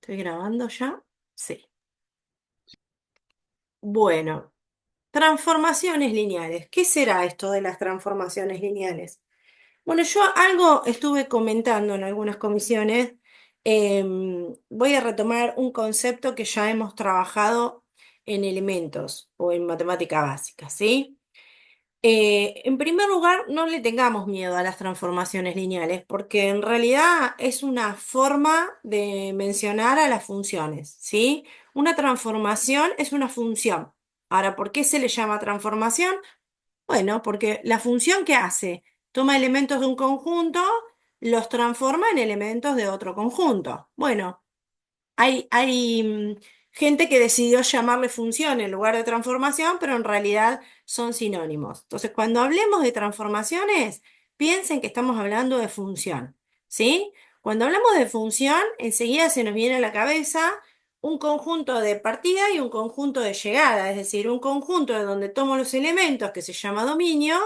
¿Estoy grabando ya? Sí. Bueno, transformaciones lineales. ¿Qué será esto de las transformaciones lineales? Bueno, yo algo estuve comentando en algunas comisiones. Voy a retomar un concepto que ya hemos trabajado en elementos o en matemática básica, ¿sí? En primer lugar, no le tengamos miedo a las transformaciones lineales, porque en realidad es una forma de mencionar a las funciones, ¿sí? Una transformación es una función. Ahora, ¿por qué se le llama transformación? Bueno, porque la función que hace, toma elementos de un conjunto, los transforma en elementos de otro conjunto. Bueno, hay gente que decidió llamarle función en lugar de transformación, pero en realidad son sinónimos. Entonces, cuando hablemos de transformaciones, piensen que estamos hablando de función, ¿sí? Cuando hablamos de función, enseguida se nos viene a la cabeza un conjunto de partida y un conjunto de llegada, es decir, un conjunto de donde tomo los elementos que se llama dominio.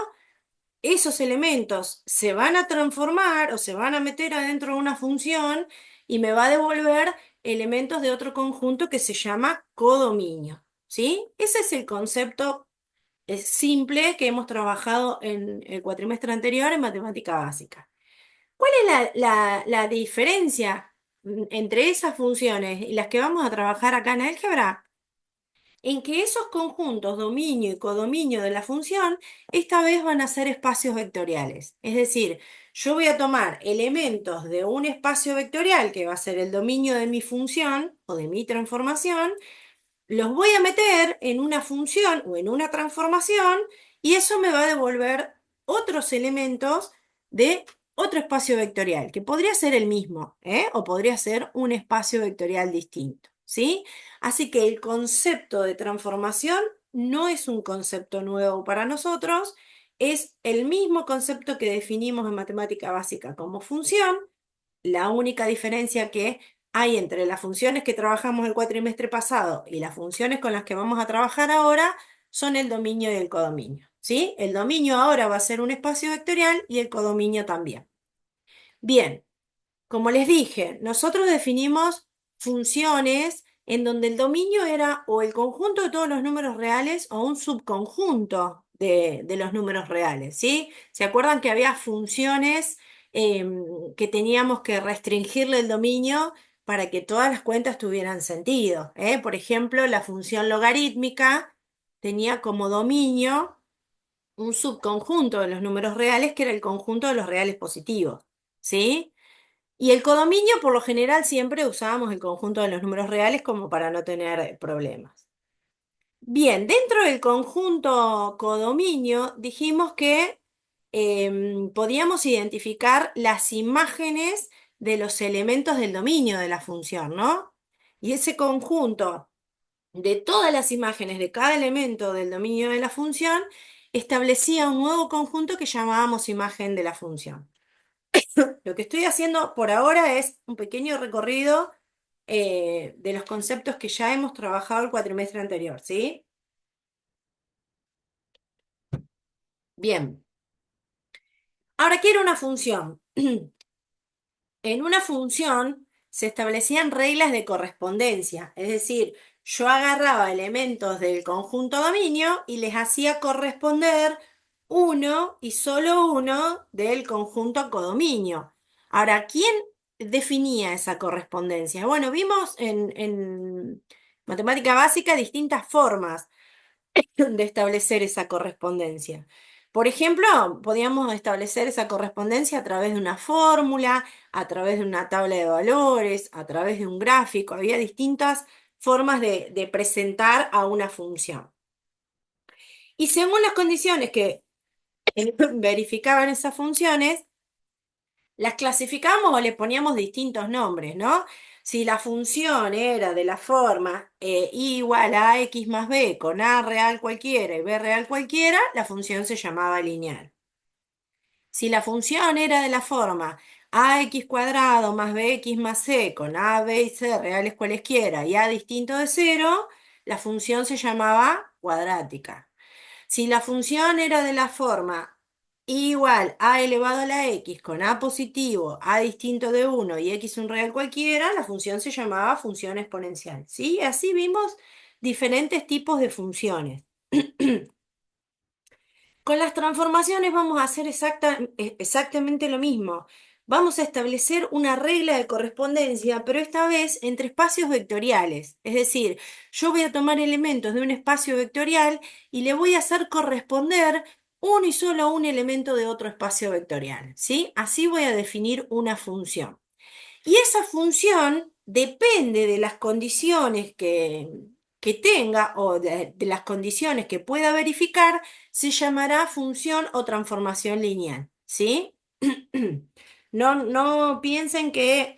Esos elementos se van a transformar o se van a meter adentro de una función y me va a devolver elementos de otro conjunto que se llama codominio, ¿sí? Ese es el concepto simple que hemos trabajado en el cuatrimestre anterior en matemática básica. ¿Cuál es la diferencia entre esas funciones y las que vamos a trabajar acá en álgebra? En que esos conjuntos dominio y codominio de la función esta vez van a ser espacios vectoriales. Es decir, yo voy a tomar elementos de un espacio vectorial que va a ser el dominio de mi función o de mi transformación, los voy a meter en una función o en una transformación y eso me va a devolver otros elementos de otro espacio vectorial, que podría ser el mismo, o podría ser un espacio vectorial distinto, ¿sí? Así que el concepto de transformación no es un concepto nuevo para nosotros, es el mismo concepto que definimos en matemática básica como función. La única diferencia que hay entre las funciones que trabajamos el cuatrimestre pasado y las funciones con las que vamos a trabajar ahora son el dominio y el codominio, ¿sí? El dominio ahora va a ser un espacio vectorial y el codominio también. Bien, como les dije, nosotros definimos funciones en donde el dominio era o el conjunto de todos los números reales o un subconjunto de los números reales, ¿sí? ¿Se acuerdan que había funciones que teníamos que restringirle el dominio para que todas las cuentas tuvieran sentido? Por ejemplo, la función logarítmica tenía como dominio un subconjunto de los números reales que era el conjunto de los reales positivos, ¿sí? Y el codominio, por lo general, siempre usábamos el conjunto de los números reales como para no tener problemas. Bien, dentro del conjunto codominio dijimos que podíamos identificar las imágenes de los elementos del dominio de la función, ¿no? Y ese conjunto de todas las imágenes de cada elemento del dominio de la función establecía un nuevo conjunto que llamábamos imagen de la función. Lo que estoy haciendo por ahora es un pequeño recorrido de los conceptos que ya hemos trabajado el cuatrimestre anterior, ¿sí? Bien. Ahora quiero una función. En una función se establecían reglas de correspondencia, es decir, yo agarraba elementos del conjunto dominio y les hacía corresponder uno y solo uno del conjunto codominio. Ahora, ¿quién definía esa correspondencia? Bueno, vimos en matemática básica distintas formas de establecer esa correspondencia. Por ejemplo, podíamos establecer esa correspondencia a través de una fórmula, a través de una tabla de valores, a través de un gráfico. Había distintas formas de presentar a una función. Y según las condiciones que verificaban esas funciones, las clasificamos o le poníamos distintos nombres, ¿no? Si la función era de la forma i igual a x más b con a real cualquiera y b real cualquiera, la función se llamaba lineal. Si la función era de la forma ax cuadrado más bx más c con a, b y c reales cualesquiera y a distinto de cero, la función se llamaba cuadrática. Si la función era de la forma igual a elevado a la x con a positivo, a distinto de 1 y x un real cualquiera, la función se llamaba función exponencial, ¿sí? Así vimos diferentes tipos de funciones. Con las transformaciones vamos a hacer exactamente lo mismo. Vamos a establecer una regla de correspondencia, pero esta vez entre espacios vectoriales. Es decir, yo voy a tomar elementos de un espacio vectorial y le voy a hacer corresponder uno y solo un elemento de otro espacio vectorial, ¿sí? Así voy a definir una función. Y esa función depende de las condiciones que tenga o de las condiciones que pueda verificar, se llamará función o transformación lineal, ¿sí? No piensen que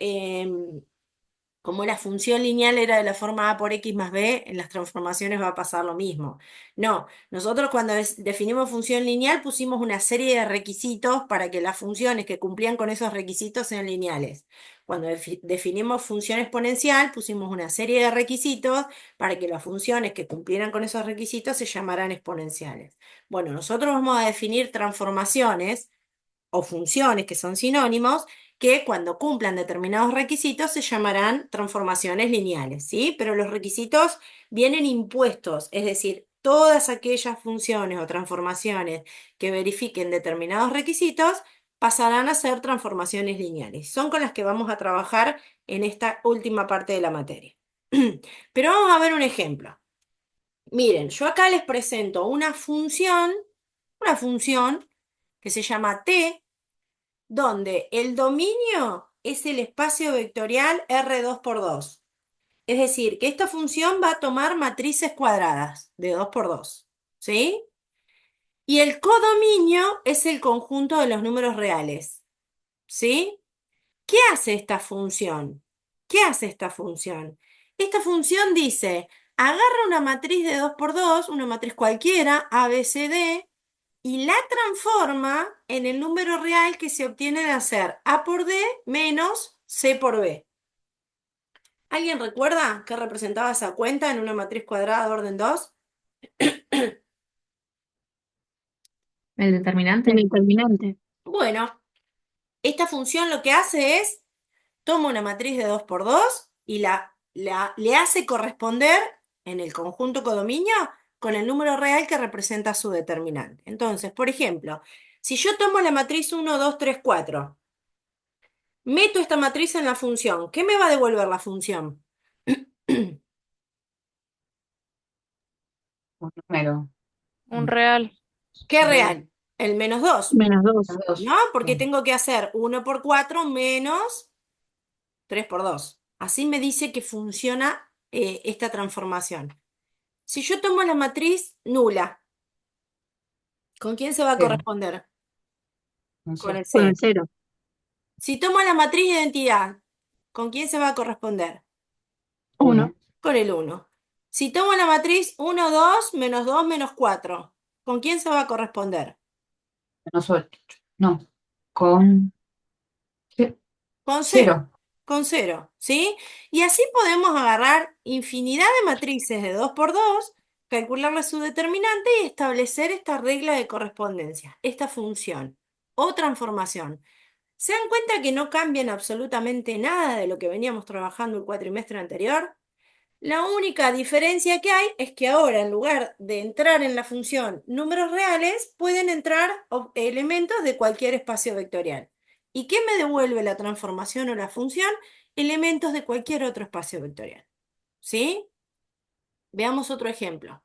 como la función lineal era de la forma a por x más b, en las transformaciones va a pasar lo mismo. No, nosotros cuando definimos función lineal pusimos una serie de requisitos para que las funciones que cumplían con esos requisitos sean lineales. Cuando definimos función exponencial pusimos una serie de requisitos para que las funciones que cumplieran con esos requisitos se llamaran exponenciales. Bueno, nosotros vamos a definir transformaciones o funciones que son sinónimos, que cuando cumplan determinados requisitos se llamarán transformaciones lineales, ¿sí? Pero los requisitos vienen impuestos, es decir, todas aquellas funciones o transformaciones que verifiquen determinados requisitos pasarán a ser transformaciones lineales. Son con las que vamos a trabajar en esta última parte de la materia. Pero vamos a ver un ejemplo. Miren, yo acá les presento una función que se llama t, donde el dominio es el espacio vectorial R2 por 2. Es decir, que esta función va a tomar matrices cuadradas de 2 por 2. ¿Sí? Y el codominio es el conjunto de los números reales. ¿Sí? ¿Qué hace esta función? ¿Qué hace esta función? Esta función dice, agarra una matriz de 2 por 2, una matriz cualquiera, A, B, C, D, y la transforma en el número real que se obtiene de hacer A por D menos C por B. ¿Alguien recuerda qué representaba esa cuenta en una matriz cuadrada de orden 2? El El determinante. determinante. Bueno, esta función lo que hace es, toma una matriz de 2 por 2 y le hace corresponder en el conjunto codominio con el número real que representa su determinante. Entonces, por ejemplo, si yo tomo la matriz 1, 2, 3, 4, meto esta matriz en la función. ¿Qué me va a devolver la función? Un número. Un real. ¿Qué Real. real? El menos 2, Menos 2. ¿no? Dos. Porque Sí. tengo que hacer 1 por 4 menos 3 por 2. Así me dice que funciona esta transformación. Si yo tomo la matriz nula, ¿con quién se va a Cero. corresponder? Un Con cero. el Con el 0. 0. Si tomo la matriz de identidad, ¿con quién se va a corresponder? 1. Uno. Con el 1. Si tomo la matriz 1, 2 menos 4, ¿con quién se va a corresponder? Menos ocho. No. Con Con cero, cero. con cero, ¿sí? Y así podemos agarrar infinidad de matrices de 2 por 2, calcularle su determinante y establecer esta regla de correspondencia, esta función o transformación. ¿Se dan cuenta que no cambian absolutamente nada de lo que veníamos trabajando el cuatrimestre anterior? La única diferencia que hay es que ahora, en lugar de entrar en la función números reales, pueden entrar elementos de cualquier espacio vectorial. ¿Y qué me devuelve la transformación o la función? Elementos de cualquier otro espacio vectorial. ¿Sí? Veamos otro ejemplo.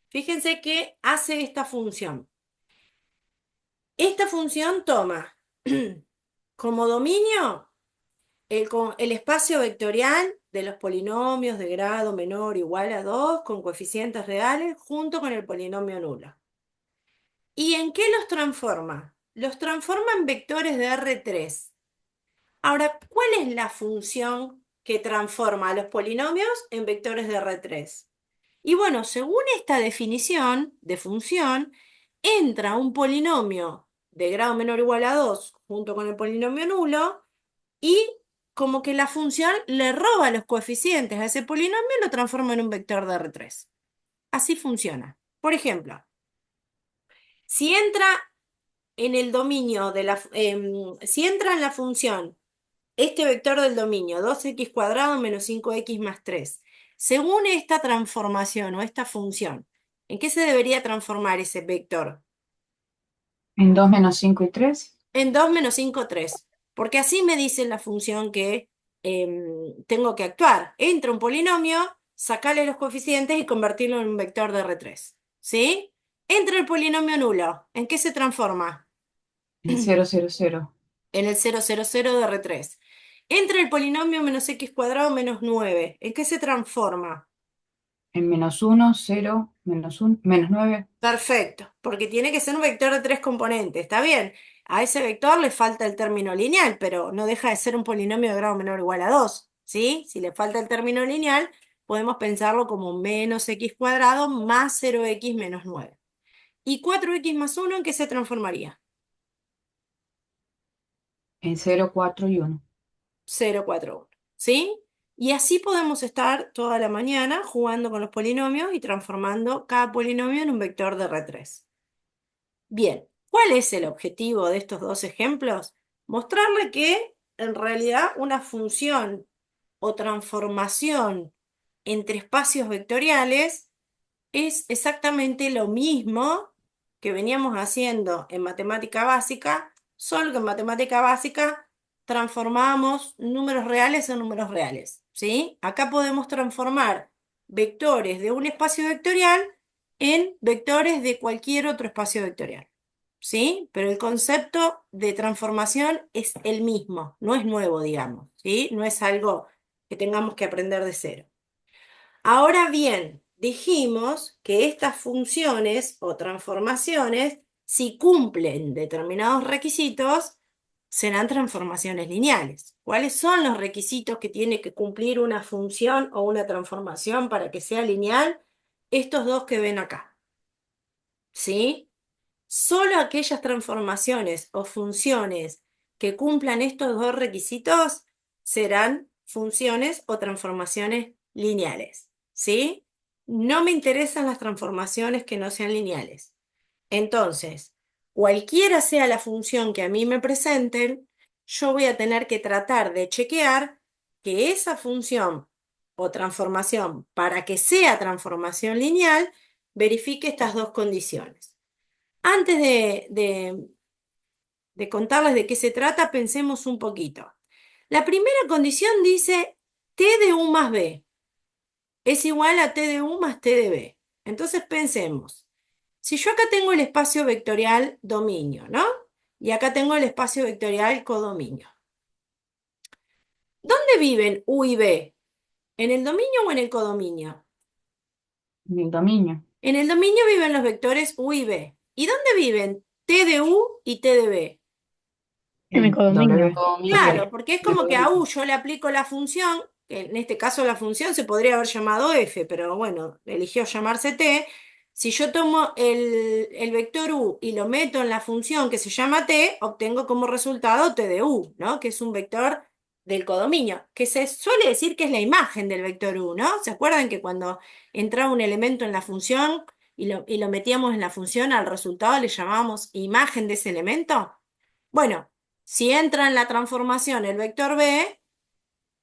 Fíjense qué hace esta función. Esta función toma como dominio el espacio vectorial de los polinomios de grado menor o igual a 2 con coeficientes reales junto con el polinomio nulo. ¿Y en qué los transforma? Los transforma en vectores de R3. Ahora, ¿cuál es la función que transforma a los polinomios en vectores de R3? Y bueno, según esta definición de función, entra un polinomio de grado menor o igual a 2 junto con el polinomio nulo y como que la función le roba los coeficientes a ese polinomio y lo transforma en un vector de R3. Así funciona. Por ejemplo, si entra en el dominio de si entra en la función este vector del dominio, 2x cuadrado menos 5x más 3, según esta transformación o esta función, ¿en qué se debería transformar ese vector? En 2 menos 5 y 3. En 2 menos 5, 3. Porque así me dice la función que tengo que actuar. Entra un polinomio, sacarle los coeficientes y convertirlo en un vector de R3. ¿Sí? Entra el polinomio nulo. ¿En qué se transforma? En 0, 0, 0. En el 0, 0, 0 de R3. Entra el polinomio menos x cuadrado menos 9. ¿En qué se transforma? En menos 1, 0, menos 1, menos 9. Perfecto, porque tiene que ser un vector de tres componentes, está bien. A ese vector le falta el término lineal, pero no deja de ser un polinomio de grado menor o igual a 2, ¿sí? Si le falta el término lineal, podemos pensarlo como menos x cuadrado más 0x menos 9. ¿Y 4x más 1 en qué se transformaría? En 0, 4 y 1. 0, 4, 1, ¿sí? Y así podemos estar toda la mañana jugando con los polinomios y transformando cada polinomio en un vector de R3. Bien, ¿cuál es el objetivo de estos dos ejemplos? Mostrarle que en realidad una función o transformación entre espacios vectoriales es exactamente lo mismo que veníamos haciendo en matemática básica, solo que en matemática básica transformábamos números reales en números reales, ¿sí? Acá podemos transformar vectores de un espacio vectorial en vectores de cualquier otro espacio vectorial, ¿sí? Pero el concepto de transformación es el mismo, no es nuevo, digamos, ¿sí? No es algo que tengamos que aprender de cero. Ahora bien, dijimos que estas funciones o transformaciones, si cumplen determinados requisitos, serán transformaciones lineales. ¿Cuáles son los requisitos que tiene que cumplir una función o una transformación para que sea lineal? Estos dos que ven acá, ¿sí? Solo aquellas transformaciones o funciones que cumplan estos dos requisitos serán funciones o transformaciones lineales, ¿sí? No me interesan las transformaciones que no sean lineales. Entonces, cualquiera sea la función que a mí me presenten, yo voy a tener que tratar de chequear que esa función o transformación, para que sea transformación lineal, verifique estas dos condiciones. Antes de contarles de qué se trata, pensemos un poquito. La primera condición dice T de U más B es igual a T de U más T de B. Entonces pensemos, si yo acá tengo el espacio vectorial dominio, ¿no? Y acá tengo el espacio vectorial codominio. ¿Dónde viven U y B? ¿En el dominio o en el codominio? En el dominio. En el dominio viven los vectores U y B. ¿Y dónde viven T de U y T de B? En el En condominio. W. Claro, W. porque es como que a U W. yo le aplico la función, que en este caso la función se podría haber llamado f, pero bueno, eligió llamarse t. Si yo tomo el vector u y lo meto en la función que se llama t, obtengo como resultado t de u, ¿no? Que es un vector del codominio, que se suele decir que es la imagen del vector u, ¿no? ¿Se acuerdan que cuando entraba un elemento en la función y lo metíamos en la función, al resultado le llamábamos imagen de ese elemento? Bueno. Si entra en la transformación el vector b,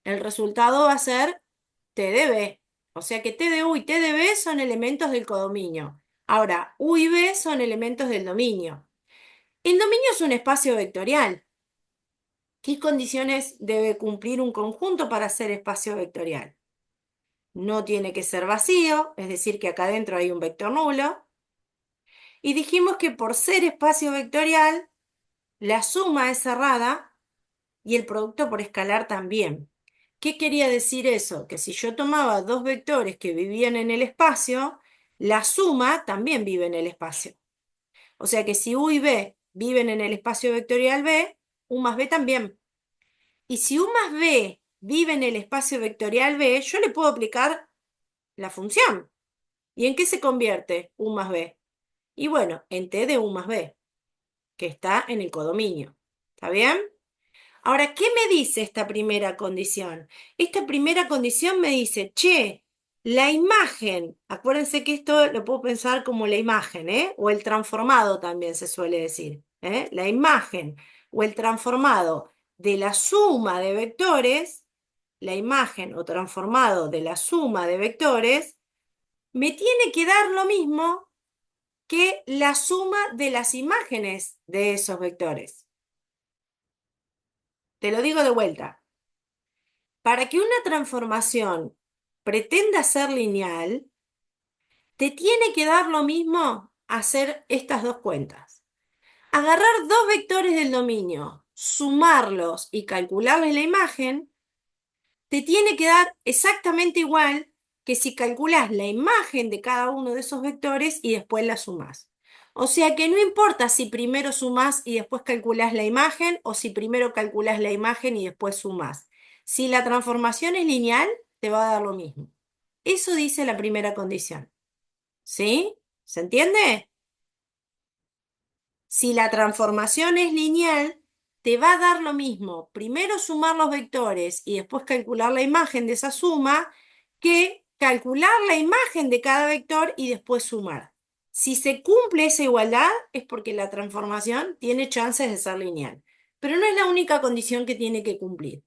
el resultado va a ser t de b. O sea que t de u y t de b son elementos del codominio. Ahora, u y b son elementos del dominio. El dominio es un espacio vectorial. ¿Qué condiciones debe cumplir un conjunto para ser espacio vectorial? No tiene que ser vacío, es decir, que acá adentro hay un vector nulo. Y dijimos que por ser espacio vectorial, la suma es cerrada y el producto por escalar también. ¿Qué quería decir eso? Que si yo tomaba dos vectores que vivían en el espacio, la suma también vive en el espacio. O sea que si U y B viven en el espacio vectorial B, U más B también. Y si U más B vive en el espacio vectorial B, yo le puedo aplicar la función. ¿Y en qué se convierte U más B? Y bueno, en T de U más B, que está en el codominio. ¿Está bien? Ahora, ¿qué me dice esta primera condición? Esta primera condición me dice, che, la imagen, acuérdense que esto lo puedo pensar como la imagen, ¿eh? O el transformado también se suele decir. La imagen o el transformado de la suma de vectores, la imagen o transformado de la suma de vectores, me tiene que dar lo mismo que la suma de las imágenes de esos vectores. Te lo digo de vuelta. Para que una transformación pretenda ser lineal, te tiene que dar lo mismo hacer estas dos cuentas. Agarrar dos vectores del dominio, sumarlos y calcularles la imagen, te tiene que dar exactamente igual que si calculas la imagen de cada uno de esos vectores y después la sumás. O sea que no importa si primero sumás y después calculás la imagen o si primero calculás la imagen y después sumás. Si la transformación es lineal, te va a dar lo mismo. Eso dice la primera condición. ¿Sí? ¿Se entiende? Si la transformación es lineal, te va a dar lo mismo primero sumar los vectores y después calcular la imagen de esa suma que calcular la imagen de cada vector y después sumar. Si se cumple esa igualdad es porque la transformación tiene chances de ser lineal. Pero no es la única condición que tiene que cumplir.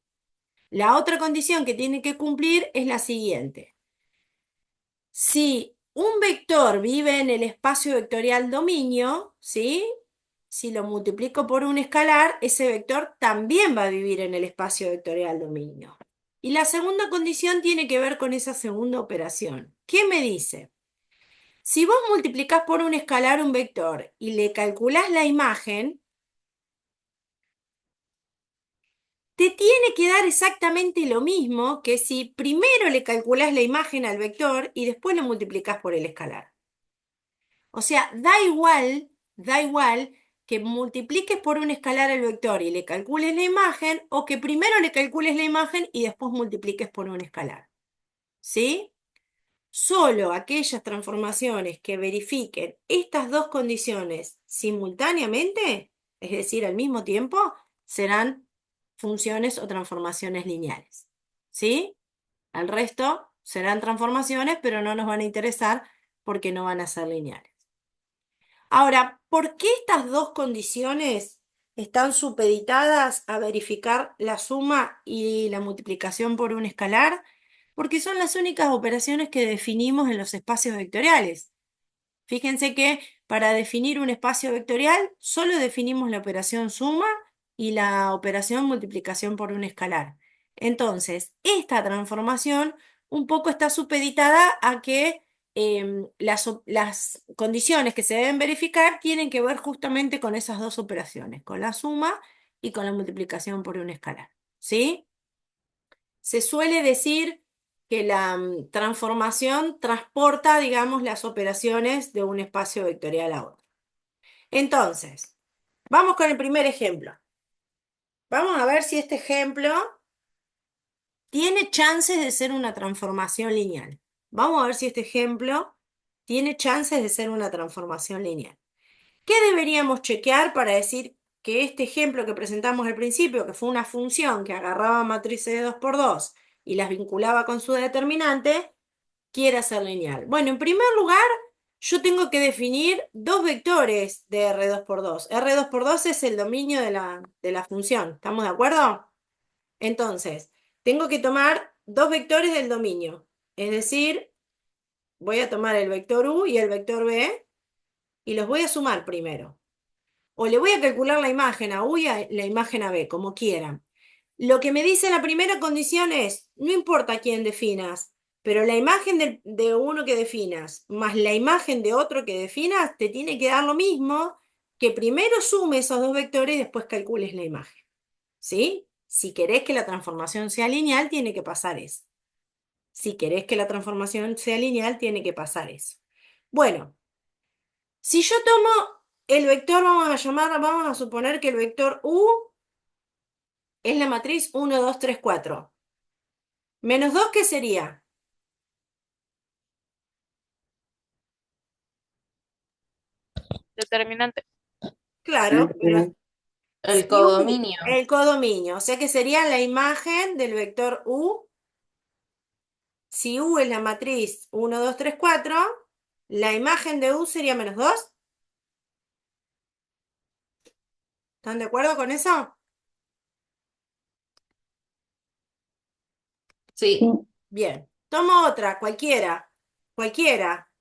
La otra condición que tiene que cumplir es la siguiente. Si un vector vive en el espacio vectorial dominio, ¿sí? Si lo multiplico por un escalar, ese vector también va a vivir en el espacio vectorial dominio. Y la segunda condición tiene que ver con esa segunda operación. ¿Qué me dice? Si vos multiplicás por un escalar un vector y le calculás la imagen, te tiene que dar exactamente lo mismo que si primero le calculás la imagen al vector y después lo multiplicás por el escalar. O sea, da igual que multipliques por un escalar el vector y le calcules la imagen o que primero le calcules la imagen y después multipliques por un escalar. ¿Sí? Solo aquellas transformaciones que verifiquen estas dos condiciones simultáneamente, es decir, al mismo tiempo, serán funciones o transformaciones lineales. ¿Sí? Al resto serán transformaciones, pero no nos van a interesar porque no van a ser lineales. Ahora, ¿por qué estas dos condiciones están supeditadas a verificar la suma y la multiplicación por un escalar? Porque son las únicas operaciones que definimos en los espacios vectoriales. Fíjense que para definir un espacio vectorial solo definimos la operación suma y la operación multiplicación por un escalar. Entonces, esta transformación un poco está supeditada a que las condiciones que se deben verificar tienen que ver justamente con esas dos operaciones, con la suma y con la multiplicación por un escalar. ¿Sí? Se suele decir que la transformación transporta, digamos, las operaciones de un espacio vectorial a otro. Entonces, vamos con el primer ejemplo. Vamos a ver si este ejemplo tiene chances de ser una transformación lineal. Vamos a ver si este ejemplo tiene chances de ser una transformación lineal. ¿Qué deberíamos chequear para decir que este ejemplo que presentamos al principio, que fue una función que agarraba matrices de 2 por 2 y las vinculaba con su determinante, quiera ser lineal? Bueno, en primer lugar, yo tengo que definir dos vectores de R2 por 2. R2 por 2 es el dominio de la función. ¿Estamos de acuerdo? Entonces, tengo que tomar dos vectores del dominio. Es decir, voy a tomar el vector U y el vector B y los voy a sumar primero. O le voy a calcular la imagen a U y la imagen a B, como quieran. Lo que me dice la primera condición es, no importa quién definas, pero la imagen de uno que definas más la imagen de otro que definas te tiene que dar lo mismo que primero sume esos dos vectores y después calcules la imagen. ¿Sí? Si querés que la transformación sea lineal, tiene que pasar eso. Si querés que la transformación sea lineal, tiene que pasar eso. Bueno, si yo tomo el vector, vamos a suponer que el vector U es la matriz 1, 2, 3, 4. Menos 2, ¿qué sería? Determinante. Claro, pero El, el si U, codominio. el codominio, o sea que sería la imagen del vector U. Si U es la matriz 1, 2, 3, 4, la imagen de U sería menos 2. ¿Están de acuerdo con eso? Sí. Bien. Tomo otra, cualquiera,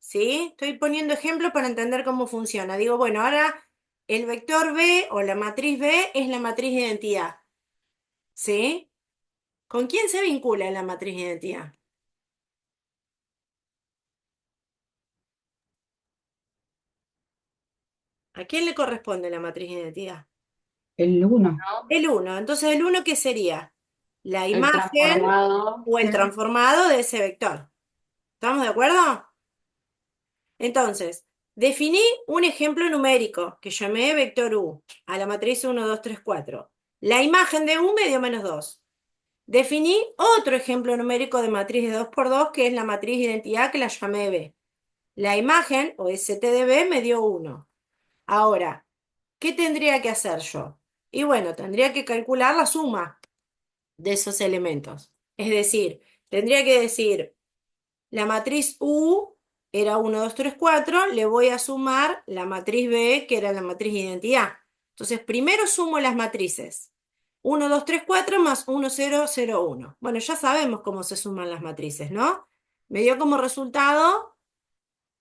¿sí? Estoy poniendo ejemplos para entender cómo funciona. Digo, bueno, ahora el vector B o la matriz B es la matriz de identidad, ¿sí? ¿Con quién se vincula la matriz de identidad? ¿A quién le corresponde la matriz de identidad? El uno. El uno. Entonces, ¿el uno qué sería? La El imagen transformado. o el transformado de ese vector. ¿Estamos de acuerdo? Entonces, definí un ejemplo numérico que llamé vector U a la matriz 1, 2, 3, 4. La imagen de U me dio -2. Definí otro ejemplo numérico de matriz de 2 por 2 que es la matriz de identidad que la llamé B. La imagen o ST de B me dio 1. Ahora, ¿qué tendría que hacer yo? Y bueno, tendría que calcular la suma de esos elementos. Es decir, tendría que decir, la matriz U era 1, 2, 3, 4, le voy a sumar la matriz B, que era la matriz de identidad. Entonces, primero sumo las matrices. 1, 2, 3, 4 más 1, 0, 0, 1. Bueno, ya sabemos cómo se suman las matrices, ¿no? Me dio como resultado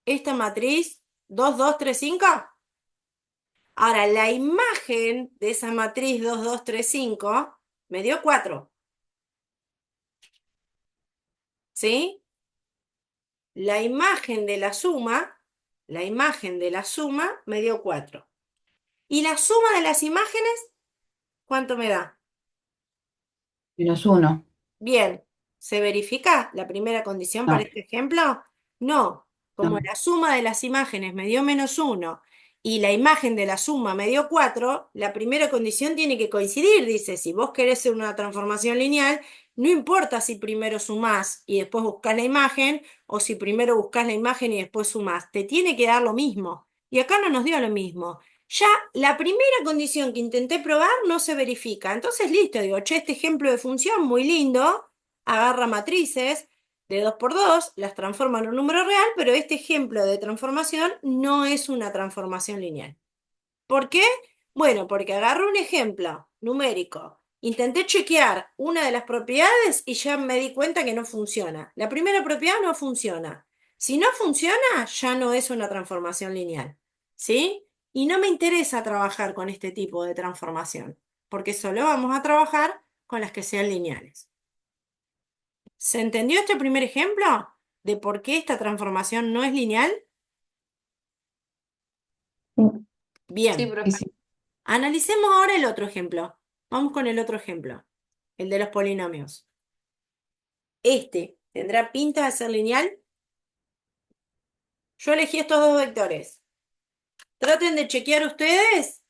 esta matriz 2, 2, 3, 5. Ahora, la imagen de esa matriz 2, 2, 3, 5 me dio 4, ¿sí? La imagen de la suma me dio 4. ¿Y la suma de las imágenes cuánto me da? -1. Bien, ¿se verifica la primera condición para No, este ejemplo? No, como no. la suma de las imágenes me dio -1 y la imagen de la suma me dio 4, la primera condición tiene que coincidir. Dice, si vos querés hacer una transformación lineal, no importa si primero sumás y después buscás la imagen o si primero buscás la imagen y después sumás, te tiene que dar lo mismo. Y acá no nos dio lo mismo. Ya la primera condición que intenté probar no se verifica. Entonces, listo, digo, che, este ejemplo de función muy lindo, agarra matrices de 2 por 2, las transforma en un número real, pero este ejemplo de transformación no es una transformación lineal. ¿Por qué? Bueno, porque agarro un ejemplo numérico, intenté chequear una de las propiedades y ya me di cuenta que no funciona. La primera propiedad no funciona. Si no funciona, ya no es una transformación lineal. ¿Sí? Y no me interesa trabajar con este tipo de transformación, porque solo vamos a trabajar con las que sean lineales. ¿Se entendió este primer ejemplo de por qué esta transformación no es lineal? Sí, Bien. profe. Sí. Analicemos ahora el otro ejemplo. Vamos con el otro ejemplo, el de los polinomios. Este tendrá pinta de ser lineal. Yo elegí estos dos vectores. Traten de chequear ustedes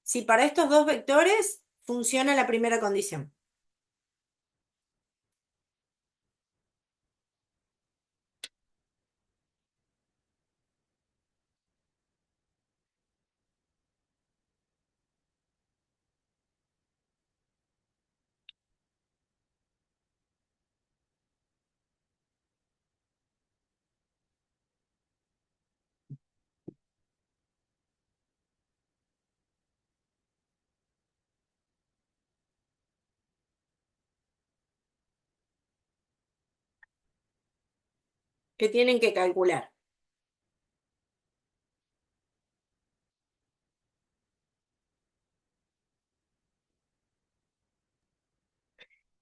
si para estos dos vectores funciona la primera condición. Que tienen que calcular.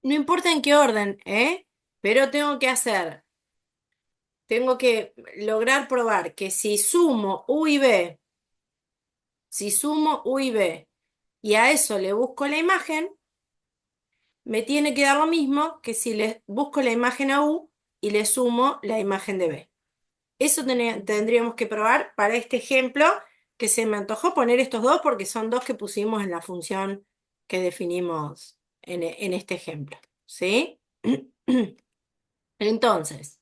No importa en qué orden, ¿eh? Pero tengo que lograr probar que si sumo U y B, y a eso le busco la imagen, me tiene que dar lo mismo que si le busco la imagen a U y le sumo la imagen de B. Eso tendríamos que probar para este ejemplo, que se me antojó poner estos dos porque son dos que pusimos en la función que definimos en este ejemplo. ¿Sí? Entonces,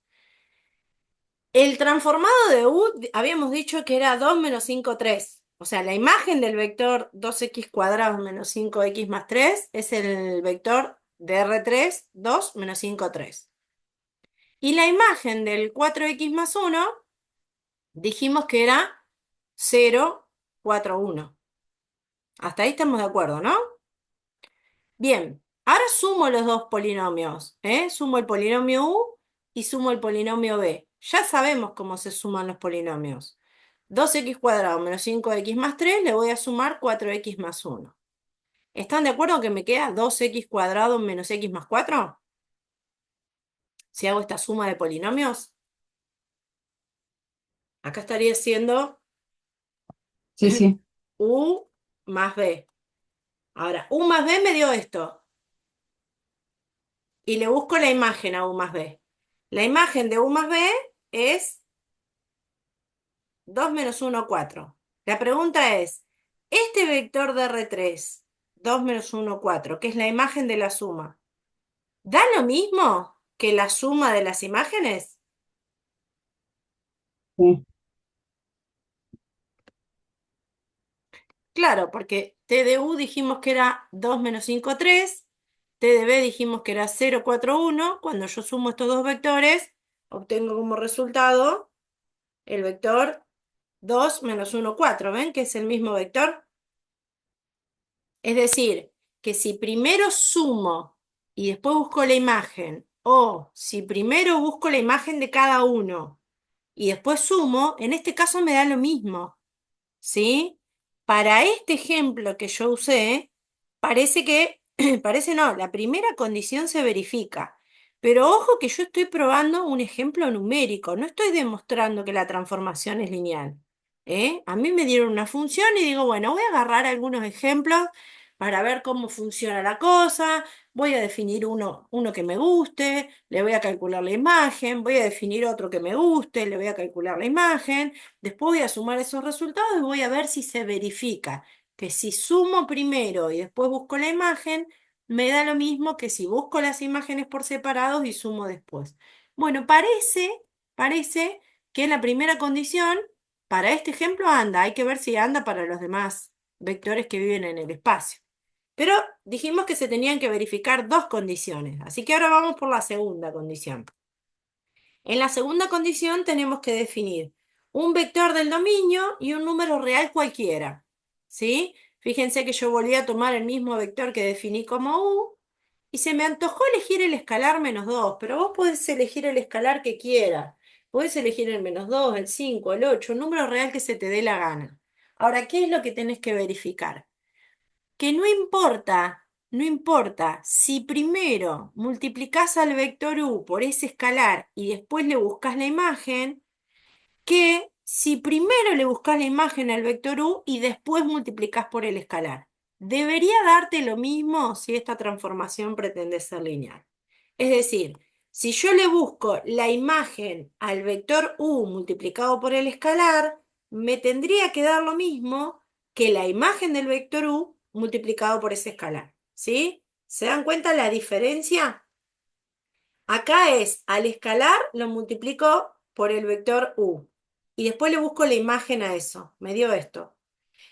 el transformado de U habíamos dicho que era 2 menos 5 3. O sea, la imagen del vector 2x cuadrado menos 5x más 3 es el vector de R3, 2 menos 5 3. Y la imagen del 4x más 1 dijimos que era 0, 4, 1. Hasta ahí estamos de acuerdo, ¿no? Bien, ahora sumo los dos polinomios, ¿eh? Sumo el polinomio u y sumo el polinomio b. Ya sabemos cómo se suman los polinomios. 2x² menos 5x más 3 le voy a sumar 4x más 1. ¿Están de acuerdo que me queda 2x² menos x más 4? Si hago esta suma de polinomios, acá estaría siendo Sí, sí, u más b. Ahora, u más b me dio esto. Y le busco la imagen a u más b. La imagen de u más b es 2 menos 1, 4. La pregunta es, este vector de R3, 2 menos 1, 4, que es la imagen de la suma, ¿da lo mismo que la suma de las imágenes? sí. Claro, porque T de U dijimos que era 2 menos 5, 3, T de B dijimos que era 0, 4, 1. Cuando yo sumo estos dos vectores, obtengo como resultado el vector 2 menos 1, 4. ¿Ven que es el mismo vector? Es decir, que si primero sumo y después busco la imagen, o si primero busco la imagen de cada uno y después sumo, en este caso me da lo mismo. ¿Sí? Para este ejemplo que yo usé, parece que, parece no, la primera condición se verifica. Pero ojo que yo estoy probando un ejemplo numérico, no estoy demostrando que la transformación es lineal. ¿Eh? A mí me dieron una función y digo, bueno, voy a agarrar algunos ejemplos para ver cómo funciona la cosa, voy a definir uno que me guste, le voy a calcular la imagen, voy a definir otro que me guste, le voy a calcular la imagen. Después voy a sumar esos resultados y voy a ver si se verifica que si sumo primero y después busco la imagen, me da lo mismo que si busco las imágenes por separados y sumo después. Bueno, parece que la primera condición para este ejemplo anda. Hay que ver si anda para los demás vectores que viven en el espacio. Pero dijimos que se tenían que verificar dos condiciones, así que ahora vamos por la segunda condición. En la segunda condición tenemos que definir un vector del dominio y un número real cualquiera. ¿Sí? Fíjense que yo volví a tomar el mismo vector que definí como u y se me antojó elegir el escalar -2, pero vos podés elegir el escalar que quieras. Podés elegir el -2, el 5, el 8, un número real que se te dé la gana. Ahora, ¿qué es lo que tenés que verificar? Que no importa si primero multiplicás al vector u por ese escalar y después le buscas la imagen, que si primero le buscas la imagen al vector u y después multiplicás por el escalar. Debería darte lo mismo si esta transformación pretende ser lineal. Es decir, si yo le busco la imagen al vector u multiplicado por el escalar, me tendría que dar lo mismo que la imagen del vector u multiplicado por ese escalar. ¿Sí? ¿Se dan cuenta la diferencia? Acá es, al escalar lo multiplico por el vector u. Y después le busco la imagen a eso. Me dio esto.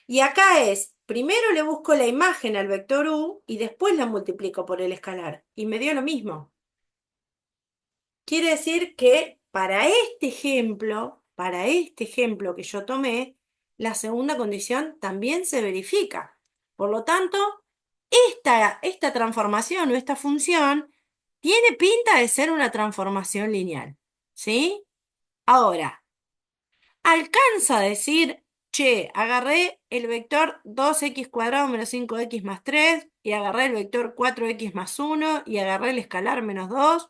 Y acá es, primero le busco la imagen al vector u y después la multiplico por el escalar. Y me dio lo mismo. Quiere decir que para este ejemplo que yo tomé, la segunda condición también se verifica. Por lo tanto, esta transformación o esta función tiene pinta de ser una transformación lineal. ¿Sí? Ahora, alcanza a decir, che, agarré el vector 2x² menos 5x más 3 y agarré el vector 4x más 1 y agarré el escalar -2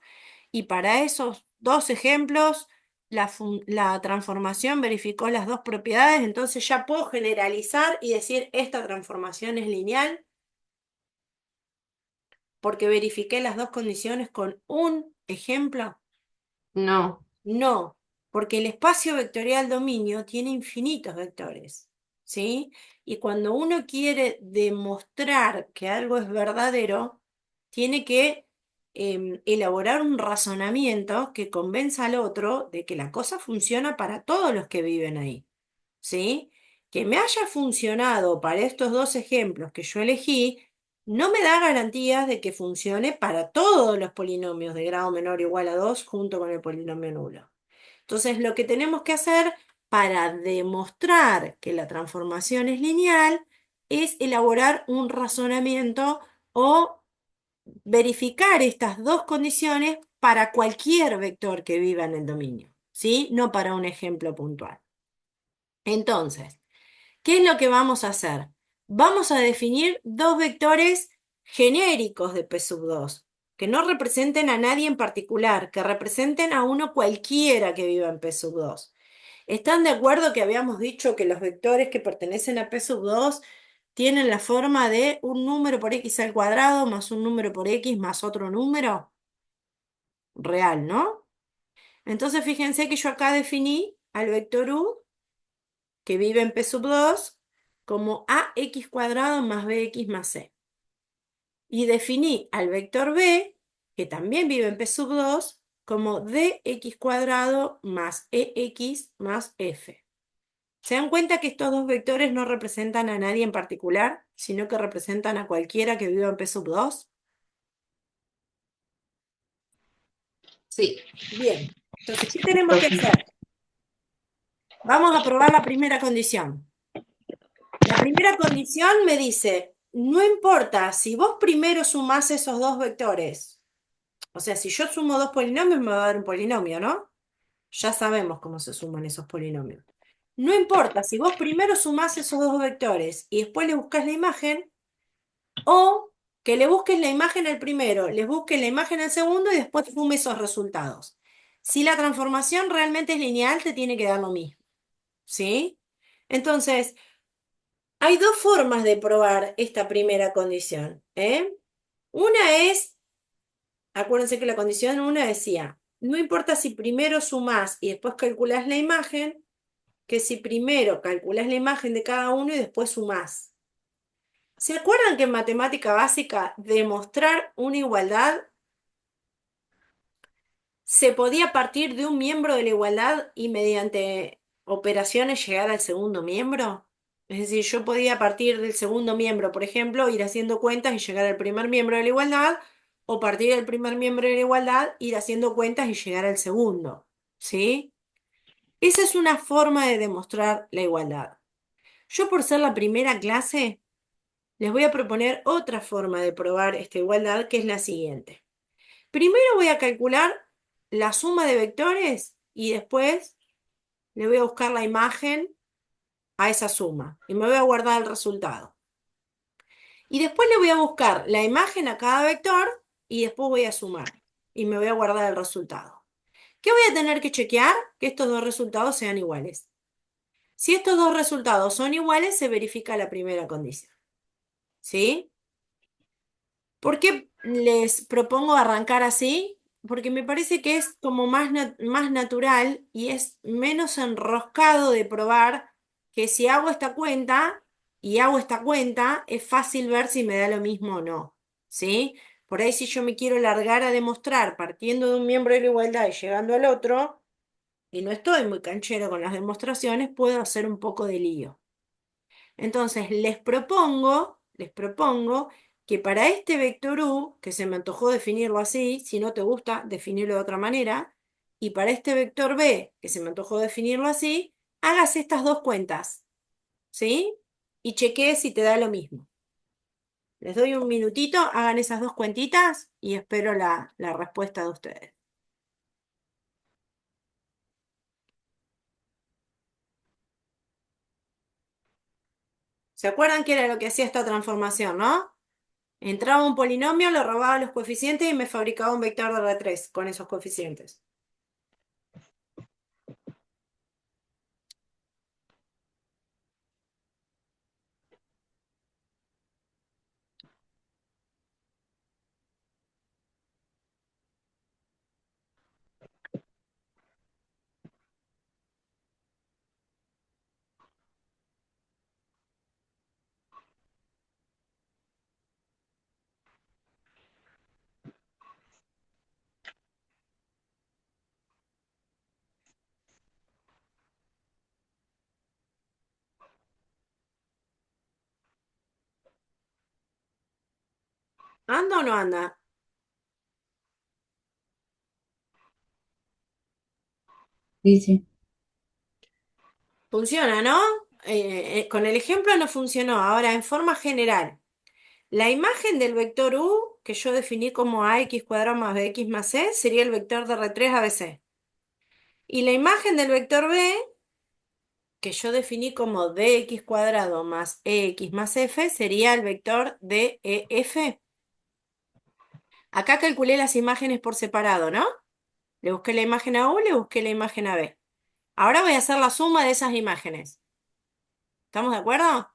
y para esos dos ejemplos la transformación verificó las dos propiedades, entonces ya puedo generalizar y decir esta transformación es lineal porque verifiqué las dos condiciones con un ejemplo. No, No, porque el espacio vectorial dominio tiene infinitos vectores, ¿sí? Y cuando uno quiere demostrar que algo es verdadero, tiene que elaborar un razonamiento que convenza al otro de que la cosa funciona para todos los que viven ahí, ¿sí? Que me haya funcionado para estos dos ejemplos que yo elegí, no me da garantías de que funcione para todos los polinomios de grado menor o igual a 2 junto con el polinomio nulo. Entonces, lo que tenemos que hacer para demostrar que la transformación es lineal es elaborar un razonamiento o verificar estas dos condiciones para cualquier vector que viva en el dominio, ¿sí? No para un ejemplo puntual. Entonces, ¿qué es lo que vamos a hacer? Vamos a definir dos vectores genéricos de P sub 2, que no representen a nadie en particular, que representen a uno cualquiera que viva en P sub 2. ¿Están de acuerdo que habíamos dicho que los vectores que pertenecen a P sub 2 tienen la forma de un número por x al cuadrado más un número por x más otro número real, ¿no? Entonces fíjense que yo acá definí al vector u que vive en P sub 2 como ax cuadrado más bx más c. Y definí al vector b, que también vive en P sub 2, como dx cuadrado más ex más f. ¿Se dan cuenta que estos dos vectores no representan a nadie en particular, sino que representan a cualquiera que viva en P sub 2? Sí. Bien, entonces, ¿qué tenemos que hacer? Vamos a probar la primera condición. La primera condición me dice, no importa si vos primero sumás esos dos vectores, o sea, si yo sumo dos polinomios me va a dar un polinomio, ¿no? Ya sabemos cómo se suman esos polinomios. No importa si vos primero sumás esos dos vectores y después le buscas la imagen, o que le busques la imagen al primero, le busques la imagen al segundo y después sume esos resultados. Si la transformación realmente es lineal, te tiene que dar lo mismo, ¿sí? Entonces, hay dos formas de probar esta primera condición, ¿eh? Una es, acuérdense que la condición una decía, no importa si primero sumás y después calculás la imagen, que si primero calculás la imagen de cada uno y después sumás. ¿Se acuerdan que en matemática básica demostrar una igualdad se podía partir de un miembro de la igualdad y mediante operaciones llegar al segundo miembro? Es decir, yo podía partir del segundo miembro, por ejemplo, ir haciendo cuentas y llegar al primer miembro de la igualdad, o partir del primer miembro de la igualdad, ir haciendo cuentas y llegar al segundo. ¿Sí? Esa es una forma de demostrar la igualdad. Yo, por ser la primera clase, les voy a proponer otra forma de probar esta igualdad, que es la siguiente. Primero voy a calcular la suma de vectores y después le voy a buscar la imagen a esa suma y me voy a guardar el resultado. Y después le voy a buscar la imagen a cada vector y después voy a sumar y me voy a guardar el resultado. ¿Qué voy a tener que chequear? Que estos dos resultados sean iguales. Si estos dos resultados son iguales, se verifica la primera condición. ¿Sí? ¿Por qué les propongo arrancar así? Porque me parece que es como más natural y es menos enroscado de probar, que si hago esta cuenta y hago esta cuenta, es fácil ver si me da lo mismo o no. ¿Sí? Por ahí si yo me quiero largar a demostrar partiendo de un miembro de la igualdad y llegando al otro, y no estoy muy canchero con las demostraciones, puedo hacer un poco de lío. Entonces, les propongo que para este vector u, que se me antojó definirlo así, si no te gusta, definirlo de otra manera, y para este vector b, que se me antojó definirlo así, hagas estas dos cuentas, ¿sí? Y chequees si te da lo mismo. Les doy un minutito, hagan esas dos cuentitas y espero la respuesta de ustedes. ¿Se acuerdan qué era lo que hacía esta transformación, no? Entraba un polinomio, le robaba los coeficientes y me fabricaba un vector de R3 con esos coeficientes. ¿Anda o no anda? Sí, sí. Funciona, ¿no? con el ejemplo no funcionó. Ahora, en forma general, la imagen del vector u, que yo definí como ax cuadrado más bx más c, sería el vector de R3 ABC. Y la imagen del vector b, que yo definí como dx cuadrado más ex más f, sería el vector de ef. Acá calculé las imágenes por separado, ¿no? Le busqué la imagen a u, le busqué la imagen a b. Ahora voy a hacer la suma de esas imágenes. ¿Estamos de acuerdo?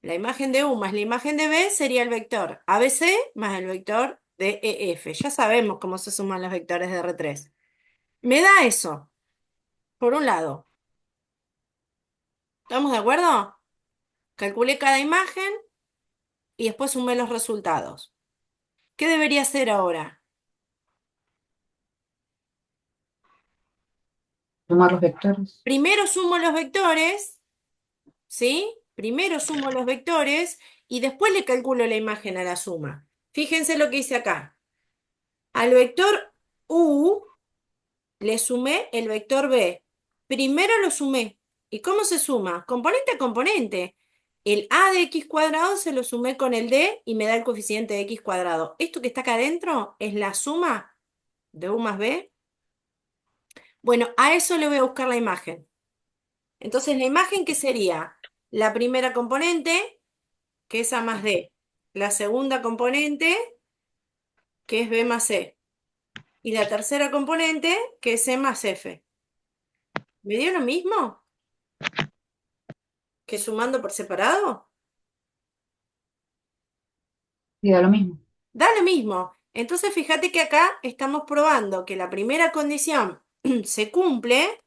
La imagen de u más la imagen de b sería el vector ABC más el vector de EF. Ya sabemos cómo se suman los vectores de R3. Me da eso, por un lado. ¿Estamos de acuerdo? Calculé cada imagen y después sumé los resultados. ¿Qué debería hacer ahora? Tomar los vectores. Primero sumo los vectores, ¿sí? Primero sumo los vectores y después le calculo la imagen a la suma. Fíjense lo que hice acá. Al vector U le sumé el vector B. Primero lo sumé. ¿Y cómo se suma? Componente a componente. El A de x cuadrado se lo sumé con el D y me da el coeficiente de x cuadrado. Esto que está acá adentro es la suma de U más B. Bueno, a eso le voy a buscar la imagen. Entonces, la imagen que sería la primera componente, que es A más D. La segunda componente, que es B más C. Y la tercera componente, que es C más F. ¿Me dio lo mismo que sumando por separado? Y da lo mismo. Da lo mismo. Entonces, fíjate que acá estamos probando que la primera condición se cumple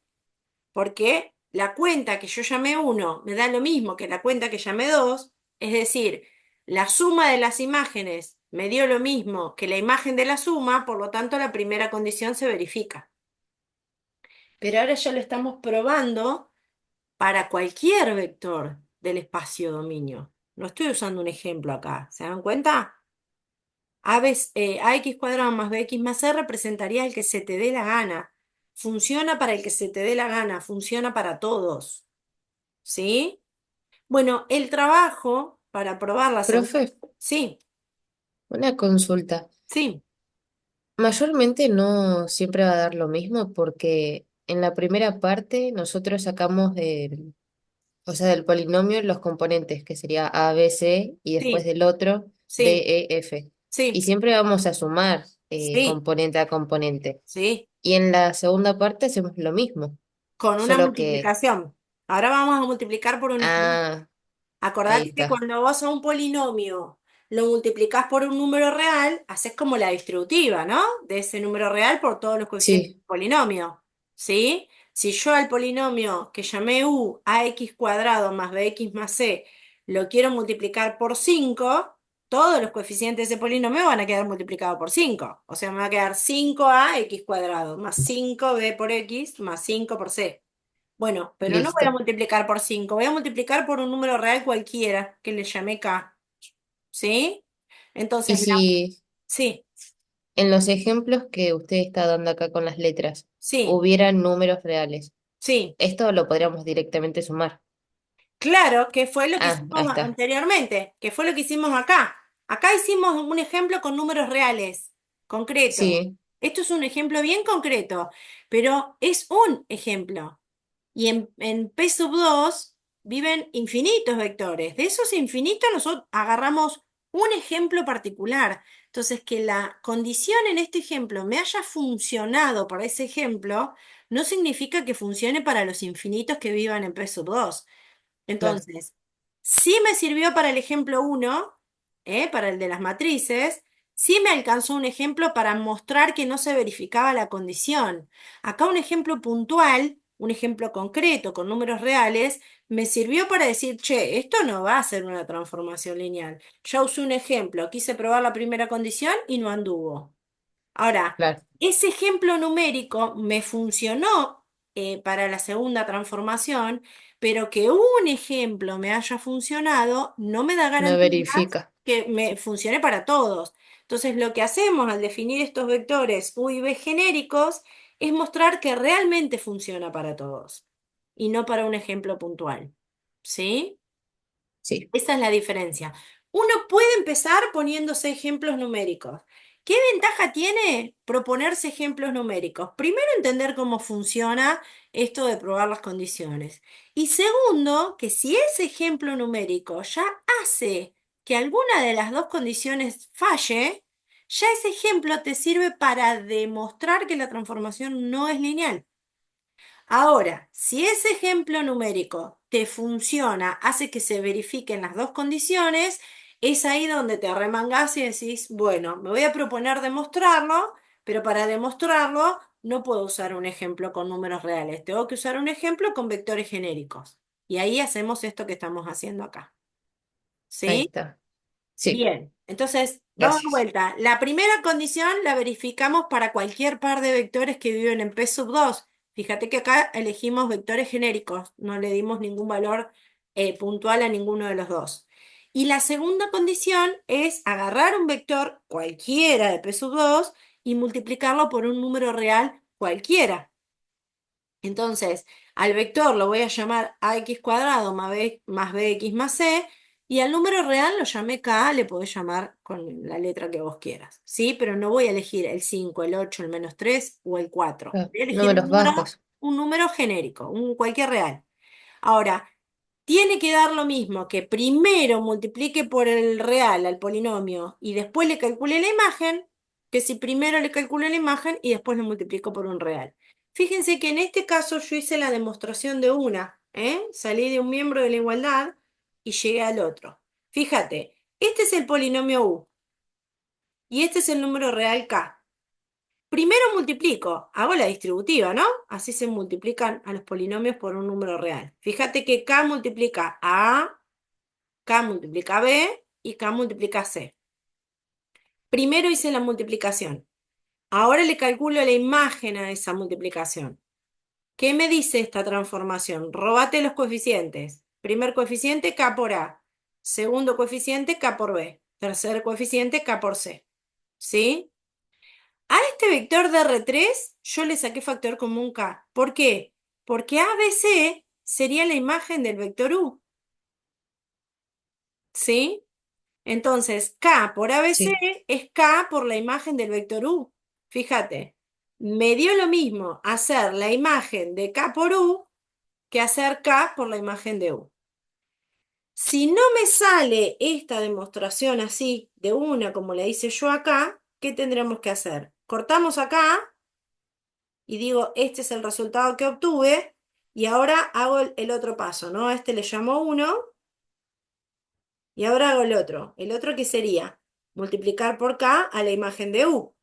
porque la cuenta que yo llamé uno me da lo mismo que la cuenta que llamé 2, es decir, la suma de las imágenes me dio lo mismo que la imagen de la suma, por lo tanto la primera condición se verifica. Pero ahora ya lo estamos probando para cualquier vector del espacio dominio. No estoy usando un ejemplo acá, ¿se dan cuenta? Ax cuadrado más bx más c representaría el que se te dé la gana. Funciona para el que se te dé la gana, funciona para todos. ¿Sí? Bueno, el trabajo para probar la segunda. Profe, Sí, una consulta. sí, Mayormente no siempre va a dar lo mismo porque en la primera parte nosotros sacamos o sea, del polinomio los componentes, que sería A, B, C, y después sí, del otro D, sí, E, F. Y sí, siempre vamos a sumar sí, componente a componente. sí, Y en la segunda parte hacemos lo mismo, con una solo que, multiplicación. Ahora vamos a multiplicar por un exponente. ah, ahí Acordate que está. cuando vos a un polinomio lo multiplicás por un número real, haces como la distributiva, ¿no? De ese número real por todos los coeficientes del Sí, polinomio, ¿sí? Si yo al polinomio que llamé u, ax cuadrado más bx más c, lo quiero multiplicar por 5, todos los coeficientes de ese polinomio van a quedar multiplicados por 5. O sea, me va a quedar 5ax cuadrado más 5b por x más 5 por c. Bueno, pero no voy a listo. multiplicar por 5, voy a multiplicar por un número real cualquiera que le llamé k, ¿sí? Y Entonces, si sí, en los ejemplos que usted está dando acá con las letras sí, hubieran números reales, sí. esto lo podríamos directamente sumar. Claro, que fue lo que Ah, ahí hicimos está. anteriormente, que fue lo que hicimos acá. Acá hicimos un ejemplo con números reales, concretos. Sí, Esto es un ejemplo bien concreto, pero es un ejemplo. Y en P sub 2 viven infinitos vectores. De esos infinitos nosotros agarramos un ejemplo particular. Entonces, que la condición en este ejemplo me haya funcionado para ese ejemplo, no significa que funcione para los infinitos que vivan en P sub 2. claro. Entonces, sí me sirvió para el ejemplo uno, para el de las matrices, sí me alcanzó un ejemplo para mostrar que no se verificaba la condición. Acá un ejemplo puntual, un ejemplo concreto con números reales, me sirvió para decir, che, esto no va a ser una transformación lineal. Ya usé un ejemplo, quise probar la primera condición y no anduvo. Ahora, Claro, ese ejemplo numérico me funcionó para la segunda transformación, pero que un ejemplo me haya funcionado no me da no garantías verifica. que me funcione para todos. Entonces, lo que hacemos al definir estos vectores U y V genéricos es mostrar que realmente funciona para todos. y no para un ejemplo puntual. ¿Sí? Sí, Esa es la diferencia. Uno puede empezar poniéndose ejemplos numéricos. ¿Qué ventaja tiene proponerse ejemplos numéricos? Primero, entender cómo funciona esto de probar las condiciones. Y segundo, que si ese ejemplo numérico ya hace que alguna de las dos condiciones falle, ya ese ejemplo te sirve para demostrar que la transformación no es lineal. Ahora, si ese ejemplo numérico te funciona, hace que se verifiquen las dos condiciones, es ahí donde te arremangás y decís, bueno, me voy a proponer demostrarlo, pero para demostrarlo no puedo usar un ejemplo con números reales, tengo que usar un ejemplo con vectores genéricos. Y ahí hacemos esto que estamos haciendo acá. ahí ¿Sí? está. Sí, Bien, entonces vamos de gracias. vuelta. La primera condición la verificamos para cualquier par de vectores que viven en P sub 2. Fíjate que acá elegimos vectores genéricos, no le dimos ningún valor puntual a ninguno de los dos. Y la segunda condición es agarrar un vector cualquiera de P sub 2 y multiplicarlo por un número real cualquiera. Entonces, al vector lo voy a llamar ax cuadrado más bx más c, y al número real lo llamé k, le podés llamar con la letra que vos quieras, ¿sí? Pero no voy a elegir el 5, el 8, el -3 o el 4. Ah, Voy a elegir números bajos. un número genérico, un cualquier real. Ahora, tiene que dar lo mismo que primero multiplique por el real al polinomio y después le calcule la imagen, que si primero le calcule la imagen y después lo multiplico por un real. Fíjense que en este caso yo hice la demostración de una, ¿eh? Salí de un miembro de la igualdad y llegué al otro. Fíjate, este es el polinomio u y este es el número real k. Primero multiplico, hago la distributiva, ¿no? Así se multiplican a los polinomios por un número real. Fíjate que k multiplica a, k multiplica b y k multiplica c. Primero hice la multiplicación. Ahora le calculo la imagen a esa multiplicación. ¿Qué me dice esta transformación? Róbate los coeficientes. Primer coeficiente k por a. Segundo coeficiente k por b. Tercer coeficiente k por c. ¿Sí? A este vector de R3 yo le saqué factor común K. ¿Por qué? Porque ABC sería la imagen del vector U. ¿Sí? Entonces, K por ABC Sí, es K por la imagen del vector U. Fíjate, me dio lo mismo hacer la imagen de K por U que hacer K por la imagen de U. Si no me sale esta demostración así, de una, como la hice yo acá, ¿qué tendremos que hacer? Cortamos acá y digo, este es el resultado que obtuve, y ahora hago el otro paso, ¿no? A este le llamo 1, y ahora hago el otro. El otro que sería multiplicar por k a la imagen de u.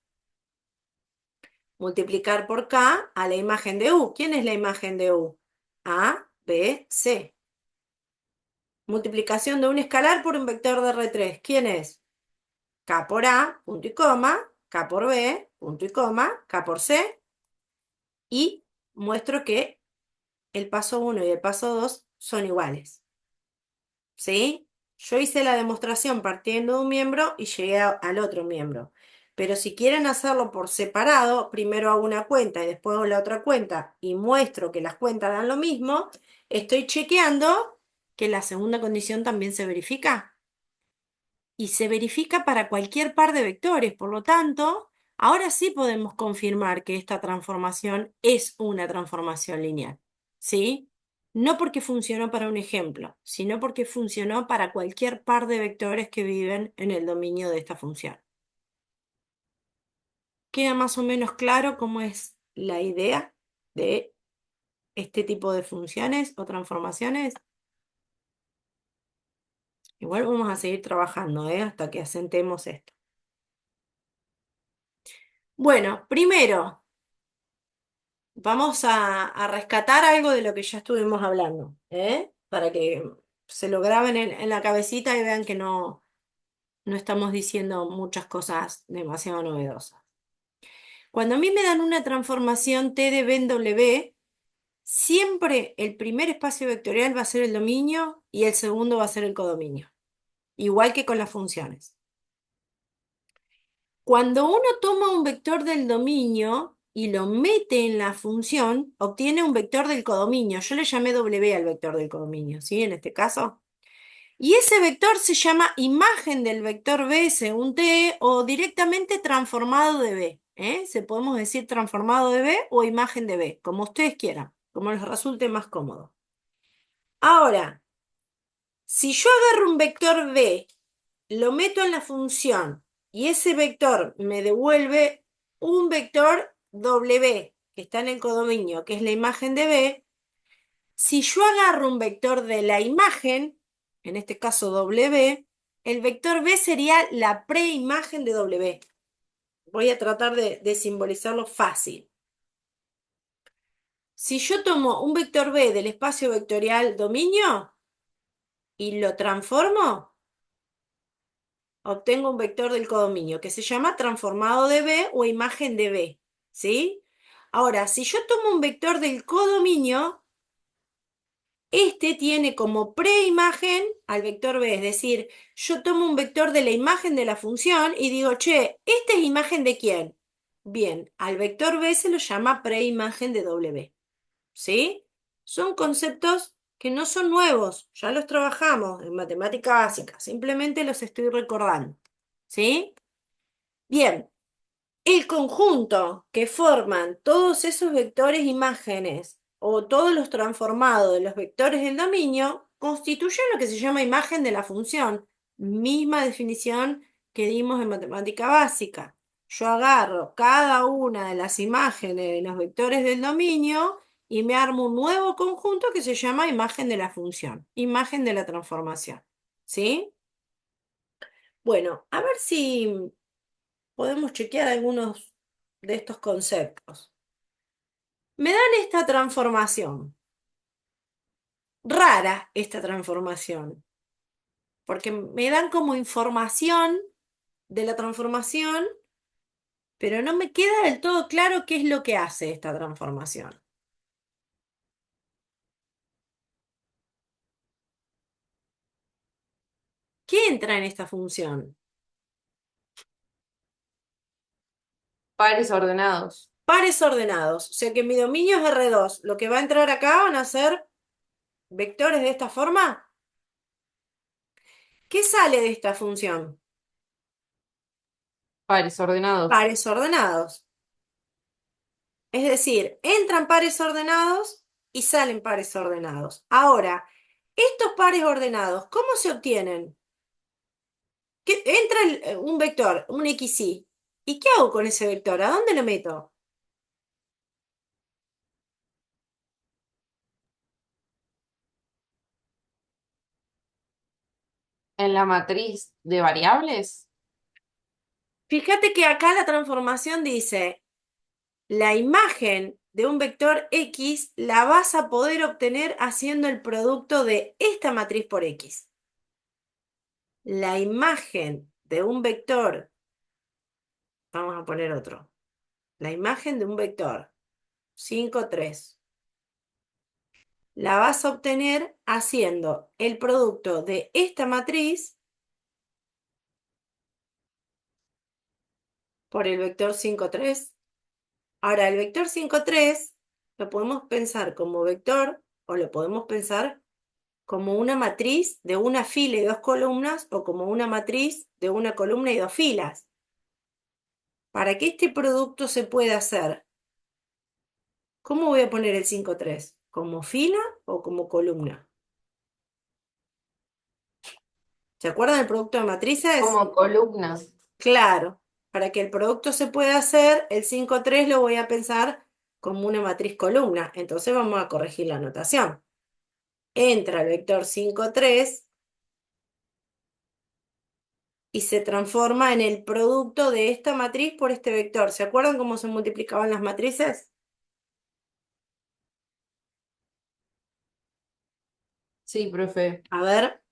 Multiplicar por k a la imagen de u. ¿Quién es la imagen de u? A, B, C. Multiplicación de un escalar por un vector de R3. ¿Quién es? K por A, punto y coma, K por B, punto y coma, K por C, y muestro que el paso 1 y el paso 2 son iguales. ¿Sí? Yo hice la demostración partiendo de un miembro y llegué al otro miembro. Pero si quieren hacerlo por separado, primero hago una cuenta y después hago la otra cuenta y muestro que las cuentas dan lo mismo, estoy chequeando que la segunda condición también se verifica. Y se verifica para cualquier par de vectores. Por lo tanto, ahora sí podemos confirmar que esta transformación es una transformación lineal. ¿Sí? No porque funcionó para un ejemplo, sino porque funcionó para cualquier par de vectores que viven en el dominio de esta función. ¿Queda más o menos claro cómo es la idea de este tipo de funciones o transformaciones? Igual vamos a seguir trabajando, hasta que asentemos esto. Bueno, primero, vamos a rescatar algo de lo que ya estuvimos hablando, para que se lo graben en la cabecita y vean que no estamos diciendo muchas cosas demasiado novedosas. Cuando a mí me dan una transformación T de B en W, siempre el primer espacio vectorial va a ser el dominio y el segundo va a ser el codominio, igual que con las funciones. Cuando uno toma un vector del dominio, y lo mete en la función, obtiene un vector del codominio. Yo le llamé W al vector del codominio, ¿sí? En este caso. Y ese vector se llama imagen del vector B según T o directamente transformado de B. Se podemos decir transformado de B o imagen de B, como ustedes quieran, como les resulte más cómodo. Ahora, si yo agarro un vector B, lo meto en la función y ese vector me devuelve un vector W que está en el codominio, que es la imagen de B, si yo agarro un vector de la imagen, en este caso W, el vector B sería la preimagen de W. Voy a tratar de simbolizarlo fácil. Si yo tomo un vector B del espacio vectorial dominio y lo transformo, obtengo un vector del codominio que se llama transformado de B o imagen de B, ¿sí? Ahora, si yo tomo un vector del codominio, este tiene como preimagen al vector B, es decir, yo tomo un vector de la imagen de la función y digo, che, ¿esta es imagen de quién? Bien, al vector B se lo llama preimagen de W, ¿sí? Son conceptos que no son nuevos, ya los trabajamos en matemática básica, simplemente los estoy recordando, ¿sí? Bien, el conjunto que forman todos esos vectores imágenes o todos los transformados de los vectores del dominio constituyen lo que se llama imagen de la función, misma definición que dimos en matemática básica. Yo agarro cada una de las imágenes de los vectores del dominio y me armo un nuevo conjunto que se llama imagen de la función, imagen de la transformación. ¿Sí? Bueno, a ver si podemos chequear algunos de estos conceptos. Me dan esta transformación, rara esta transformación, porque me dan como información de la transformación, pero no me queda del todo claro qué es lo que hace esta transformación. ¿Qué entra en esta función? Pares ordenados. Pares ordenados, o sea que mi dominio es R2. Lo que va a entrar acá van a ser vectores de esta forma. ¿Qué sale de esta función? Pares ordenados. Pares ordenados. Es decir, entran pares ordenados y salen pares ordenados. Ahora, estos pares ordenados, ¿cómo se obtienen? Entra un vector, un XY. ¿Y qué hago con ese vector? ¿A dónde lo meto? En la matriz de variables. Fíjate que acá la transformación dice, la imagen de un vector X la vas a poder obtener haciendo el producto de esta matriz por X. La imagen de un vector, vamos a poner otro, la imagen de un vector 5, 3. La vas a obtener haciendo el producto de esta matriz por el vector 5, 3. Ahora, el vector 5, 3 lo podemos pensar como vector o lo podemos pensar como una matriz de una fila y dos columnas o como una matriz de una columna y dos filas. Para que este producto se pueda hacer, ¿cómo voy a poner el 5, 3? ¿Como fila o como columna? ¿Se acuerdan del producto de matrices? Como columnas. Claro, para que el producto se pueda hacer, el 5,3 lo voy a pensar como una matriz columna. Entonces vamos a corregir la notación. Entra el vector 5,3 y se transforma en el producto de esta matriz por este vector. ¿Se acuerdan cómo se multiplicaban las matrices? Sí, profe. A ver,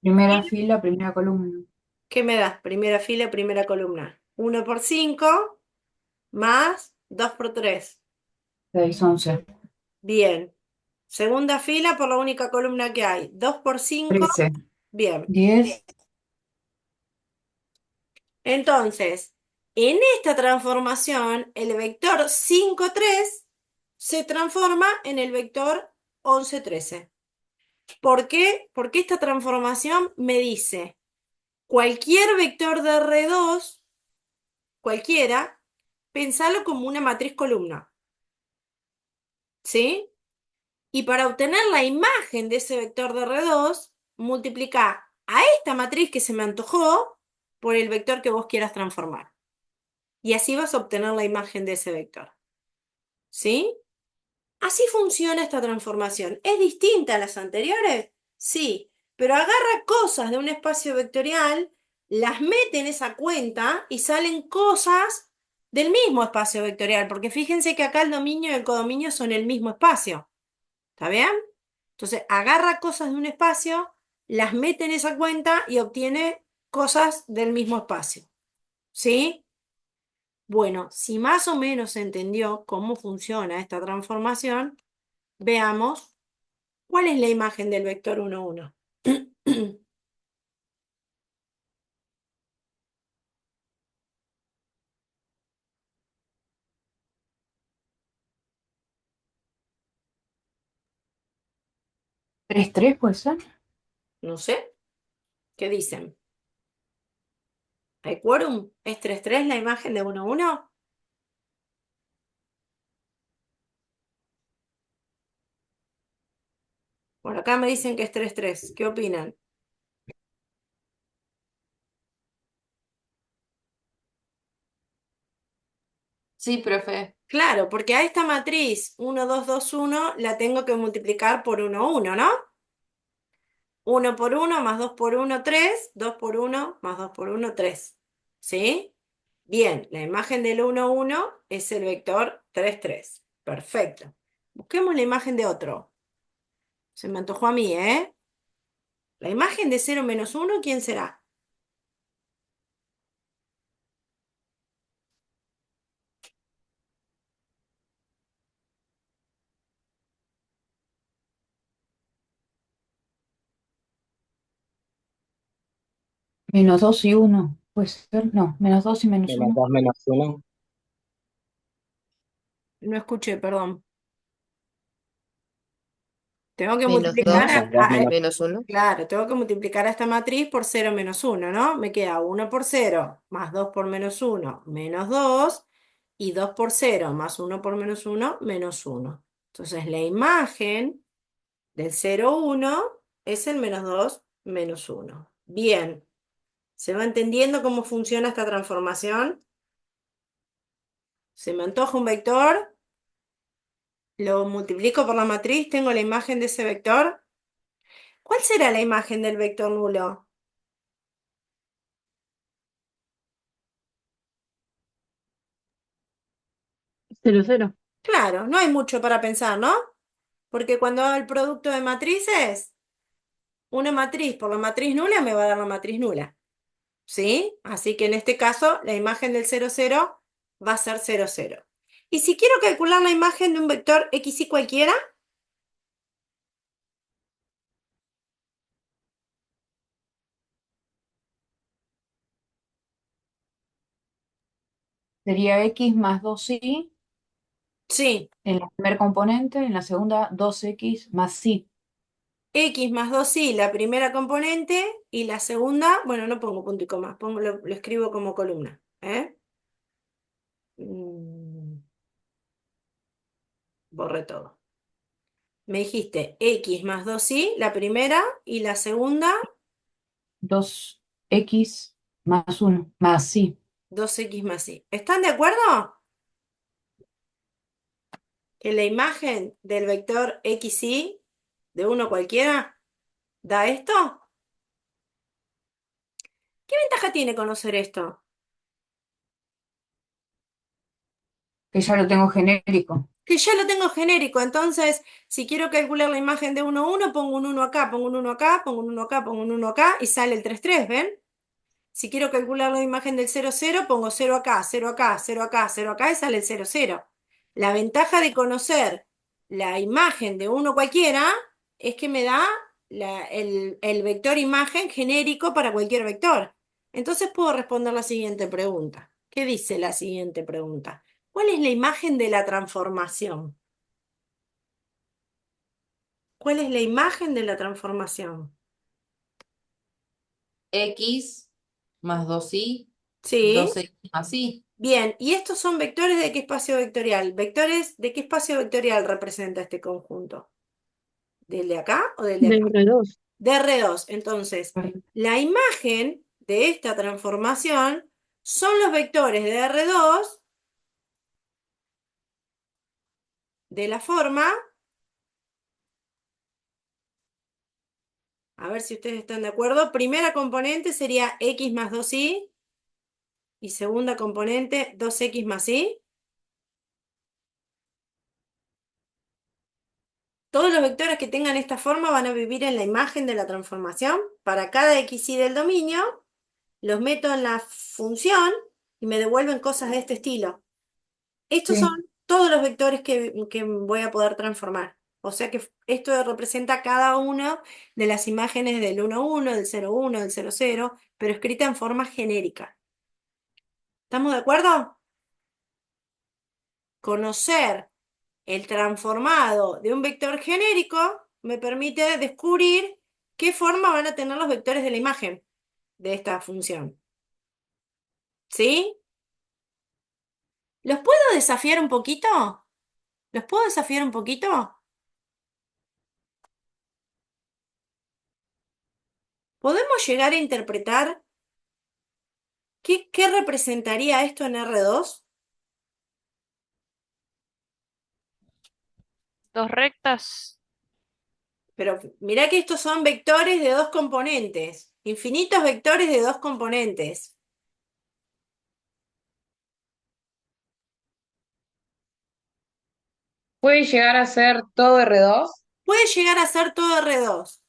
Primera fila, primera columna. ¿qué me das? Primera fila, primera columna. 1 por 5 más 2 por 3. 6, 11. Bien. Segunda fila por la única columna que hay. 2 por 5. 13. Bien. 10. Entonces, En esta transformación, el vector 5, 3 se transforma en el vector 11, 13. ¿Por qué? Porque esta transformación me dice cualquier vector de R2, cualquiera, pensalo como una matriz columna, ¿sí? Y para obtener la imagen de ese vector de R2, multiplica a esta matriz que se me antojó por el vector que vos quieras transformar. Y así vas a obtener la imagen de ese vector, ¿sí? Así funciona esta transformación. ¿Es distinta a las anteriores? Sí, pero agarra cosas de un espacio vectorial, las mete en esa cuenta y salen cosas del mismo espacio vectorial, porque fíjense que acá el dominio y el codominio son el mismo espacio. ¿Está bien? Entonces, agarra cosas de un espacio, las mete en esa cuenta y obtiene cosas del mismo espacio. ¿Sí? Bueno, si más o menos se entendió cómo funciona esta transformación, veamos cuál es la imagen del vector 1, 1. 3, puede ser. No sé, ¿qué dicen? ¿Hay quórum? ¿Es 3, 3 la imagen de 1, 1? Por acá me dicen que es 3, 3. ¿Qué opinan? Sí, profe. Claro, porque a esta matriz 1, 2, 2, 1 la tengo que multiplicar por 1, 1, ¿no? 1 por 1 más 2 por 1, 3. 2 por 1 más 2 por 1, 3. ¿Sí? Bien, la imagen del 1, 1 es el vector 3, 3. Perfecto. Busquemos la imagen de otro. Se me antojó a mí, ¿eh? La imagen de 0 menos 1, ¿quién será? -2 y 1. Puede ser. No, -2 y Menos -1. 2 menos uno. No escuché, perdón. Tengo que Menos multiplicar dos, Menos 2 menos menos uno. claro, tengo que multiplicar a esta matriz por 0 menos 1, ¿no? Me queda 1 por 0 más 2 por menos 1 menos 2 y 2 por 0 más 1 por menos 1 menos 1. Entonces la imagen del 0, 1 es el menos 2 menos 1. Bien, ¿se va entendiendo cómo funciona esta transformación? Se me antoja un vector, lo multiplico por la matriz, tengo la imagen de ese vector. ¿Cuál será la imagen del vector nulo? 0, 0. Claro, no hay mucho para pensar, ¿no? Porque cuando hago el producto de matrices, una matriz por la matriz nula me va a dar la matriz nula. ¿Sí? Así que en este caso, la imagen del 0, 0 va a ser 0, 0. Y si quiero calcular la imagen de un vector x y cualquiera, Sería x más 2y sí, en la primer componente, en la segunda 2x más y. x más 2y la primera componente y la segunda, bueno, no pongo punto y coma, lo escribo como columna. ¿Eh? Mm, borré todo. Me dijiste x más 2y, la primera, y la segunda, 2x más 1 más y. 2x más y. ¿Están de acuerdo? Que la imagen del vector xy de uno cualquiera da esto. ¿Qué ventaja tiene conocer esto? Que ya lo tengo genérico. Que ya lo tengo genérico, entonces si quiero calcular la imagen de 1, 1, pongo un 1 acá, pongo un 1 acá, pongo un 1 acá, pongo un 1 acá y sale el 3, 3, ¿ven? Si quiero calcular la imagen del 0, 0, pongo 0 acá, 0 acá, 0 acá, 0 acá y sale el 0, 0. La ventaja de conocer la imagen de uno cualquiera es que me da el vector imagen genérico para cualquier vector. Entonces puedo responder la siguiente pregunta. ¿Qué dice la siguiente pregunta? ¿Cuál es la imagen de la transformación? ¿Cuál es la imagen de la transformación? X más 2y, Sí, 2x más y. bien. ¿Y estos son vectores de qué espacio vectorial? ¿Vectores de qué espacio vectorial representa este conjunto? ¿Del de acá o del de De acá? R2. De R2. Entonces, la imagen de esta transformación son los vectores de R2 de la forma, a ver si ustedes están de acuerdo, primera componente sería X más 2y y segunda componente 2X más y. Todos los vectores que tengan esta forma van a vivir en la imagen de la transformación. Para cada xy del dominio, los meto en la función y me devuelven cosas de este estilo. Estos son Sí. todos los vectores que voy a poder transformar. O sea que esto representa cada uno de las imágenes del 1,1, del 0,1, del 0,0, pero escrita en forma genérica. ¿Estamos de acuerdo? Conocer el transformado de un vector genérico me permite descubrir qué forma van a tener los vectores de la imagen de esta función. ¿Sí? ¿Los puedo desafiar un poquito? ¿Los puedo desafiar un poquito? ¿Podemos llegar a interpretar qué representaría esto en R2? Dos rectas. Pero mirá que estos son vectores de dos componentes, infinitos vectores de dos componentes. ¿Puede llegar a ser todo R2? Puede llegar a ser todo R2.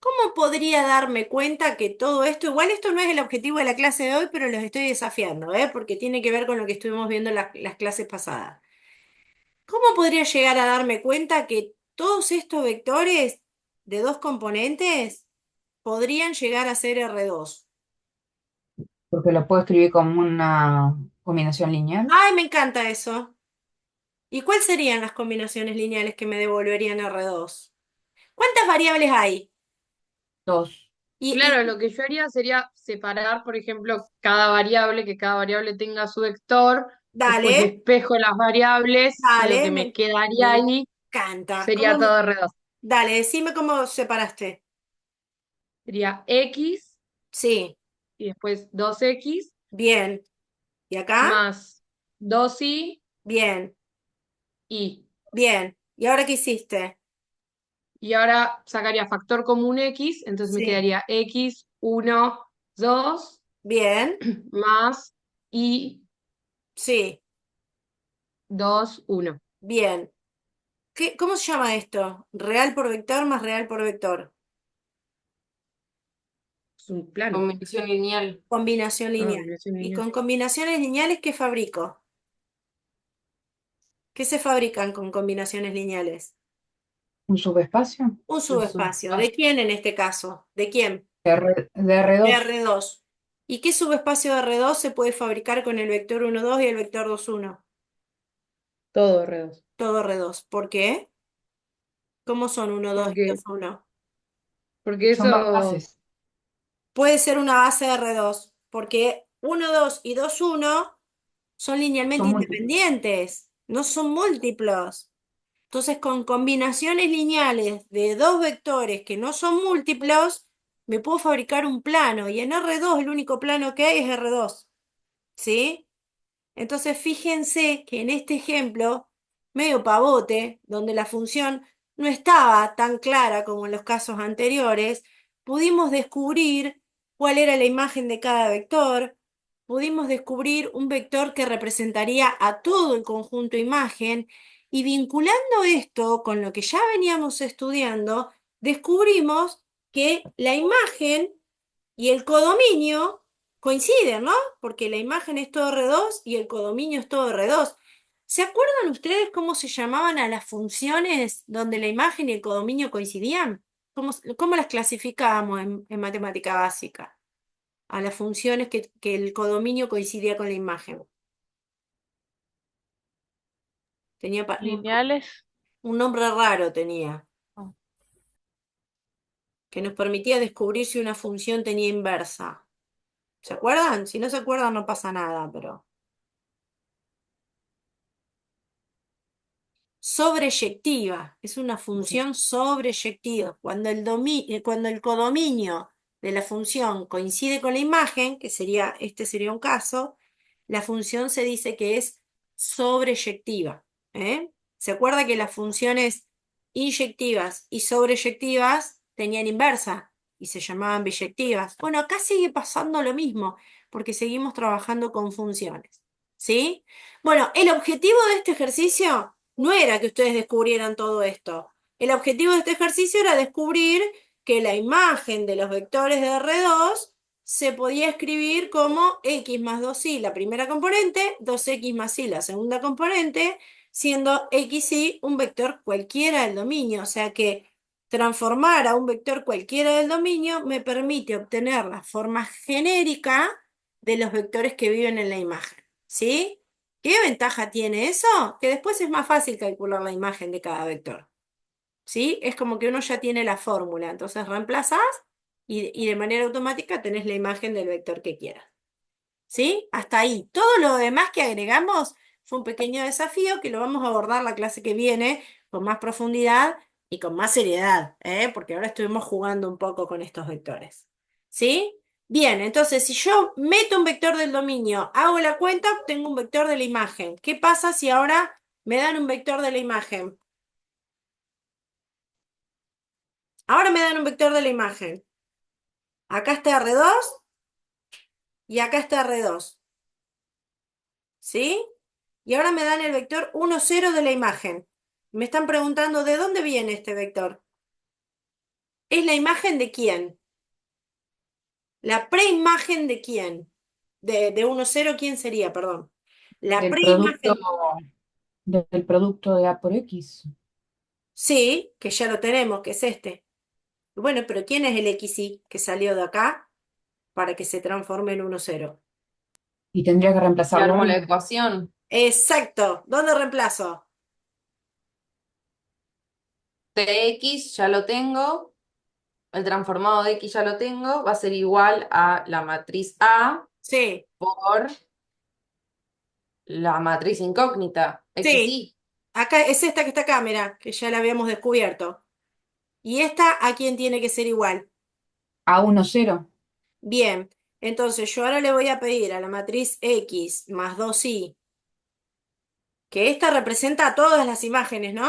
¿Cómo podría darme cuenta que todo esto, igual esto no es el objetivo de la clase de hoy, pero los estoy desafiando, ¿eh? Porque tiene que ver con lo que estuvimos viendo en las clases pasadas. ¿Cómo podría llegar a darme cuenta que todos estos vectores de dos componentes podrían llegar a ser R2? Porque lo puedo escribir como una combinación lineal. ¡Ay, me encanta eso! ¿Y cuáles serían las combinaciones lineales que me devolverían R2? ¿Cuántas variables hay? Dos. Claro, Y lo que yo haría sería separar, por ejemplo, cada variable, que cada variable tenga su vector, después dale, despejo las variables y lo dale, que me quedaría me ahí encanta. sería todo R2. Dale, decime cómo separaste. Sería X Sí, y después 2X bien. ¿Y acá? más 2Y Bien, y. bien. ¿Y ahora qué hiciste? Y ahora sacaría factor común X, entonces me Sí, quedaría X, 1, 2 bien, más Y, sí, 2, 1. bien. ¿Cómo se llama esto? Real por vector más real por vector. Es un plano. Combinación lineal. Combinación Ah, lineal. combinación ¿Y lineal. con combinaciones lineales qué fabrico? ¿Qué se fabrican con combinaciones lineales? Un subespacio Un Un subespacio. ¿De subespacio. quién en este caso? ¿De quién? de De R2. R2. ¿Y qué subespacio de R2 se puede fabricar con el vector 1, 2 y el vector 2, 1? Todo R2. Todo R2. ¿Por qué? ¿Cómo son 1, 2 y 2, Porque, 1? porque Son eso. bases. Puede ser una base de R2, porque 1, 2 y 2, 1 son linealmente Son múltiples. independientes, no son múltiplos. Entonces, con combinaciones lineales de dos vectores que no son múltiplos, me puedo fabricar un plano, y en R2 el único plano que hay es R2, ¿sí? Entonces, fíjense que en este ejemplo, medio pavote, donde la función no estaba tan clara como en los casos anteriores, pudimos descubrir cuál era la imagen de cada vector, pudimos descubrir un vector que representaría a todo el conjunto imagen, y vinculando esto con lo que ya veníamos estudiando, descubrimos que la imagen y el codominio coinciden, ¿no? Porque la imagen es todo R2 y el codominio es todo R2. ¿Se acuerdan ustedes cómo se llamaban a las funciones donde la imagen y el codominio coincidían? ¿Cómo las clasificábamos en matemática básica? A las funciones que el codominio coincidía con la imagen. Tenía Lineales. un nombre raro tenía, Oh. que nos permitía descubrir si una función tenía inversa. ¿Se acuerdan? Si no se acuerdan no pasa nada, pero... Sobreyectiva, es una función sobreyectiva. Cuando el codominio de la función coincide con la imagen, que sería, este sería un caso, la función se dice que es sobreyectiva. ¿Eh? ¿Se acuerda que las funciones inyectivas y sobreyectivas tenían inversa y se llamaban biyectivas? Bueno, acá sigue pasando lo mismo, porque seguimos trabajando con funciones. ¿Sí? Bueno, el objetivo de este ejercicio no era que ustedes descubrieran todo esto. El objetivo de este ejercicio era descubrir que la imagen de los vectores de R2 se podía escribir como x más 2y la primera componente, 2x más y la segunda componente, siendo xy un vector cualquiera del dominio. O sea que transformar a un vector cualquiera del dominio me permite obtener la forma genérica de los vectores que viven en la imagen. ¿Sí? ¿Qué ventaja tiene eso? Que después es más fácil calcular la imagen de cada vector. ¿Sí? Es como que uno ya tiene la fórmula, entonces reemplazás y de manera automática tenés la imagen del vector que quieras. ¿Sí? Hasta ahí. Todo lo demás que agregamos fue un pequeño desafío que lo vamos a abordar la clase que viene con más profundidad y con más seriedad, ¿eh? Porque ahora estuvimos jugando un poco con estos vectores. ¿Sí? Bien, entonces si yo meto un vector del dominio, hago la cuenta, obtengo un vector de la imagen. ¿Qué pasa si ahora me dan un vector de la imagen? Ahora me dan un vector de la imagen. Acá está R2 y acá está R2. ¿Sí? Y ahora me dan el vector 1, 0 de la imagen. Me están preguntando de dónde viene este vector. ¿Es la imagen de quién? ¿La preimagen de quién? De 1, 0, ¿quién sería? Perdón. La Del producto, preimagen, del producto de A por X. sí, que ya lo tenemos, que es este. Bueno, pero ¿quién es el XY que salió de acá para que se transforme en 1, 0? Y tendría que Y reemplazarlo armo la ahí. ecuación. Exacto. ¿Dónde reemplazo? Tx ya lo tengo. El transformado de X ya lo tengo. Va a ser igual a la matriz A Sí, por la matriz incógnita, sí. XY. Acá es esta que está acá, mirá, que ya la habíamos descubierto. ¿Y esta a quién tiene que ser igual? A 1, 0. Bien, entonces yo ahora le voy a pedir a la matriz X más 2y, que esta representa a todas las imágenes, ¿no?